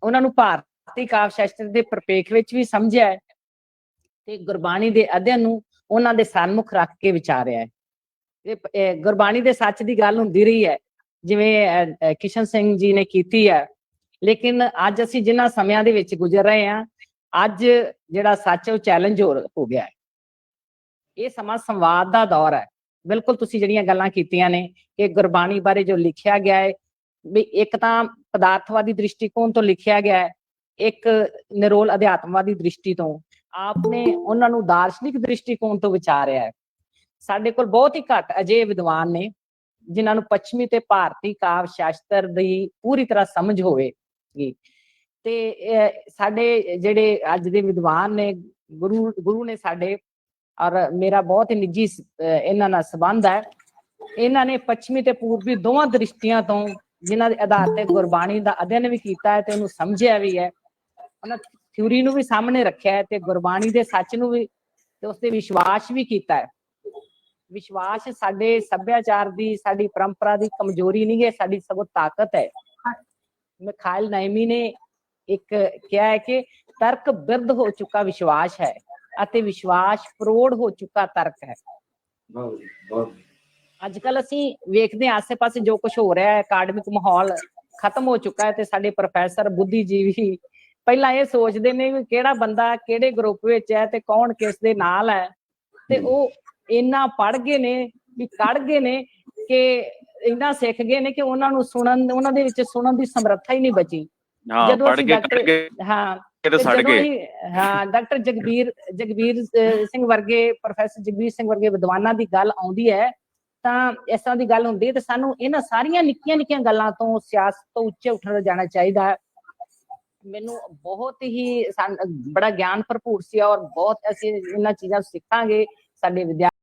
ਉਹਨਾਂ ਨੂੰ ਭਾਰਤੀ ਕਾਵਿ ਸ਼ਾਸਤਰ ਦੇ ਪ੍ਰਪੇਖ ਵਿੱਚ ਵੀ ਸਮਝਿਆ ਹੈ ਤੇ ਗੁਰਬਾਣੀ ਦੇ ਅਧਿਐਨ ਨੂੰ ਉਹਨਾਂ ਦੇ ਸਨਮੁਖ ਰੱਖ ਕੇ ਵਿਚਾਰਿਆ ਹੈ। ਤੇ ਗੁਰਬਾਣੀ ਦੇ ਸੱਚ ਦੀ ਗੱਲ ਹੁੰਦੀ ਰਹੀ ਹੈ, ਜਿਵੇਂ ਕਿਸ਼ਨ ਸਿੰਘ ਜੀ ਨੇ ਕੀਤੀ ਹੈ। ਲੇਕਿਨ ਅੱਜ ਅਸੀਂ ਜਿਨ੍ਹਾਂ ਸਮਿਆਂ ਦੇ ਵਿੱਚ ਗੁਜ਼ਰ ਰਹੇ ਹਾਂ, ਅੱਜ ਜਿਹੜਾ ਸੱਚ ਉਹ ਚੈਲੰਜ ਹੋ ਗਿਆ ਹੈ। ਇਹ ਸਮਾਂ ਸੰਵਾਦ ਦਾ ਦੌਰ ਹੈ। ਬਿਲਕੁਲ ਤੁਸੀਂ ਜਿਹੜੀਆਂ ਗੱਲਾਂ ਕੀਤੀਆਂ ਨੇ ਕਿ ਗੁਰਬਾਣੀ ਬਾਰੇ ਜੋ ਲਿਖਿਆ ਗਿਆ ਹੈ, ਵੀ ਇੱਕ ਤਾਂ ਪਦਾਰਥਵਾਦੀ ਦ੍ਰਿਸ਼ਟੀਕੋਣ ਤੋਂ ਲਿਖਿਆ ਗਿਆ ਹੈ, ਇੱਕ ਨਿਰੋਲ ਅਧਿਆਤਮਵਾਦੀ ਦ੍ਰਿਸ਼ਟੀ ਤੋਂ। ਆਪ ਨੇ ਉਹਨਾਂ ਨੂੰ ਦਾਰਸ਼ਨਿਕ ਦ੍ਰਿਸ਼ਟੀਕੋਣ ਤੋਂ ਵਿਚਾਰਿਆ ਹੈ। ਸਾਡੇ ਕੋਲ ਬਹੁਤ ਹੀ ਘੱਟ ਅਜਿਹੇ ਵਿਦਵਾਨ ਨੇ ਜਿਨ੍ਹਾਂ ਨੂੰ ਪੱਛਮੀ ਤੇ ਭਾਰਤੀ ਕਾਵਿ ਸ਼ਾਸਤਰ ਦੀ ਪੂਰੀ ਤਰ੍ਹਾਂ ਸਮਝ ਹੋਵੇਗੀ। ਤੇ ਸਾਡੇ ਜਿਹੜੇ ਅੱਜ ਦੇ ਵਿਦਵਾਨ ਨੇ, ਗੁਰੂ ਨੇ ਸਾਡੇ, ਔਰ ਮੇਰਾ ਬਹੁਤ ਹੀ ਨਿੱਜੀ ਇਹਨਾਂ ਨਾਲ ਸੰਬੰਧ ਹੈ। ਇਹਨਾਂ ਨੇ ਪੱਛਮੀ ਤੇ ਪੂਰਬੀ ਦੋਵਾਂ ਦ੍ਰਿਸ਼ਟੀਆਂ ਤੋਂ, ਜਿਨ੍ਹਾਂ ਦੇ ਆਧਾਰ ਤੇ ਗੁਰਬਾਣੀ ਦਾ ਅਧਿਐਨ ਵੀ ਕੀਤਾ ਹੈ ਤੇ ਉਹਨੂੰ ਸਮਝਿਆ ਵੀ ਹੈ, ਉਹਨਾਂ ਥਿਊਰੀ ਨੂੰ ਵੀ ਸਾਹਮਣੇ ਰੱਖਿਆ ਹੈ ਤੇ ਗੁਰਬਾਣੀ ਦੇ ਸੱਚ ਨੂੰ ਵੀ ਤੇ ਉਸ ਤੇ ਵਿਸ਼ਵਾਸ ਵੀ ਕੀਤਾ ਹੈ। ਵਿਸ਼ਵਾਸ ਸਾਡੇ ਸੱਭਿਆਚਾਰ ਦੀ, ਸਾਡੀ ਪਰੰਪਰਾ ਦੀ ਕਮਜ਼ੋਰੀ ਨਹੀਂ ਹੈ, ਸਾਡੀ ਸਗੋਂ ਤਾਕਤ ਹੈ। ਮਿਖਾਇਲ ਨਾਇਮੀ ਨੇ ਇੱਕ ਕਿਹਾ ਹੈ ਕਿ ਤਰਕ ਬਿਰਧ ਹੋ ਚੁੱਕਾ ਵਿਸ਼ਵਾਸ ਹੈ ਅਤੇ ਵਿਸ਼ਵਾਸ ਫਰੋੜ ਹੋ ਚੁੱਕਾ ਤਰਕ ਹੈ। ਅੱਜ ਕੱਲ ਅਸੀਂ ਵੇਖਦੇ ਹਾਂ ਆਸੇ-ਪਾਸੇ ਜੋ ਕੁਝ ਹੋ ਰਿਹਾ ਹੈ, ਅਕਾਡਮਿਕ ਮਾਹੌਲ ਖਤਮ ਹੋ ਚੁੱਕਾ ਹੈ ਤੇ ਸਾਡੇ ਪ੍ਰੋਫੈਸਰ, ਬੁੱਧੀਜੀਵੀ ਪਹਿਲਾਂ ਇਹ ਸੋਚਦੇ ਨੇ ਵੀ ਕਿਹੜਾ ਬੰਦਾ ਕਿਹੜੇ ਗਰੁੱਪ ਵਿੱਚ ਹੈ ਤੇ ਕੌਣ ਕਿਸ ਦੇ ਨਾਲ ਹੈ, ਤੇ ਉਹ ਇੰਨਾ ਪੜ੍ਹ ਗਏ ਨੇ ਵੀ ਕੜ ਗਏ ਨੇ ਕਿ ਇੰਨਾ ਸਿੱਖ ਗਏ ਨੇ ਕਿ ਉਹਨਾਂ ਨੂੰ ਸੁਣਨ, ਉਹਨਾਂ ਦੇ ਵਿੱਚ ਸੁਣਨ ਦੀ ਸਮਰੱਥਾ ਹੀ ਨਹੀਂ ਬਚੀ। ਜਦੋਂ ਅਸੀਂ ਡਾਕਟਰ ਡਾਕਟਰ ਜਗਬੀਰ ਸਿੰਘ ਵਰਗੇ, ਪ੍ਰੋਫੈਸਰ ਜਗਬੀਰ ਸਿੰਘ ਵਰਗੇ ਵਿਦਵਾਨਾਂ ਦੀ ਗੱਲ ਆਉਂਦੀ ਹੈ ਤਾਂ ਇਸ ਤਰ੍ਹਾਂ ਦੀ ਗੱਲ ਹੁੰਦੀ ਹੈ। ਤੇ ਸਾਨੂੰ ਇਹਨਾਂ ਸਾਰੀਆਂ ਨਿੱਕੀਆਂ ਨਿੱਕੀਆਂ ਗੱਲਾਂ ਤੋਂ, ਸਿਆਸਤ ਤੋਂ ਉੱਚੇ ਉੱਠਣ ਜਾਣਾ ਚਾਹੀਦਾ ਹੈ। ਮੈਨੂੰ ਬਹੁਤ ਹੀ ਬੜਾ ਗਿਆਨ ਭਰਪੂਰ ਸੀ ਔਰ ਬਹੁਤ ਅਸੀਂ ਇਹਨਾਂ ਚੀਜ਼ਾਂ ਸਿੱਖਾਂਗੇ। ਸਾਡੇ ਵਿਦਿਆਰਥੀ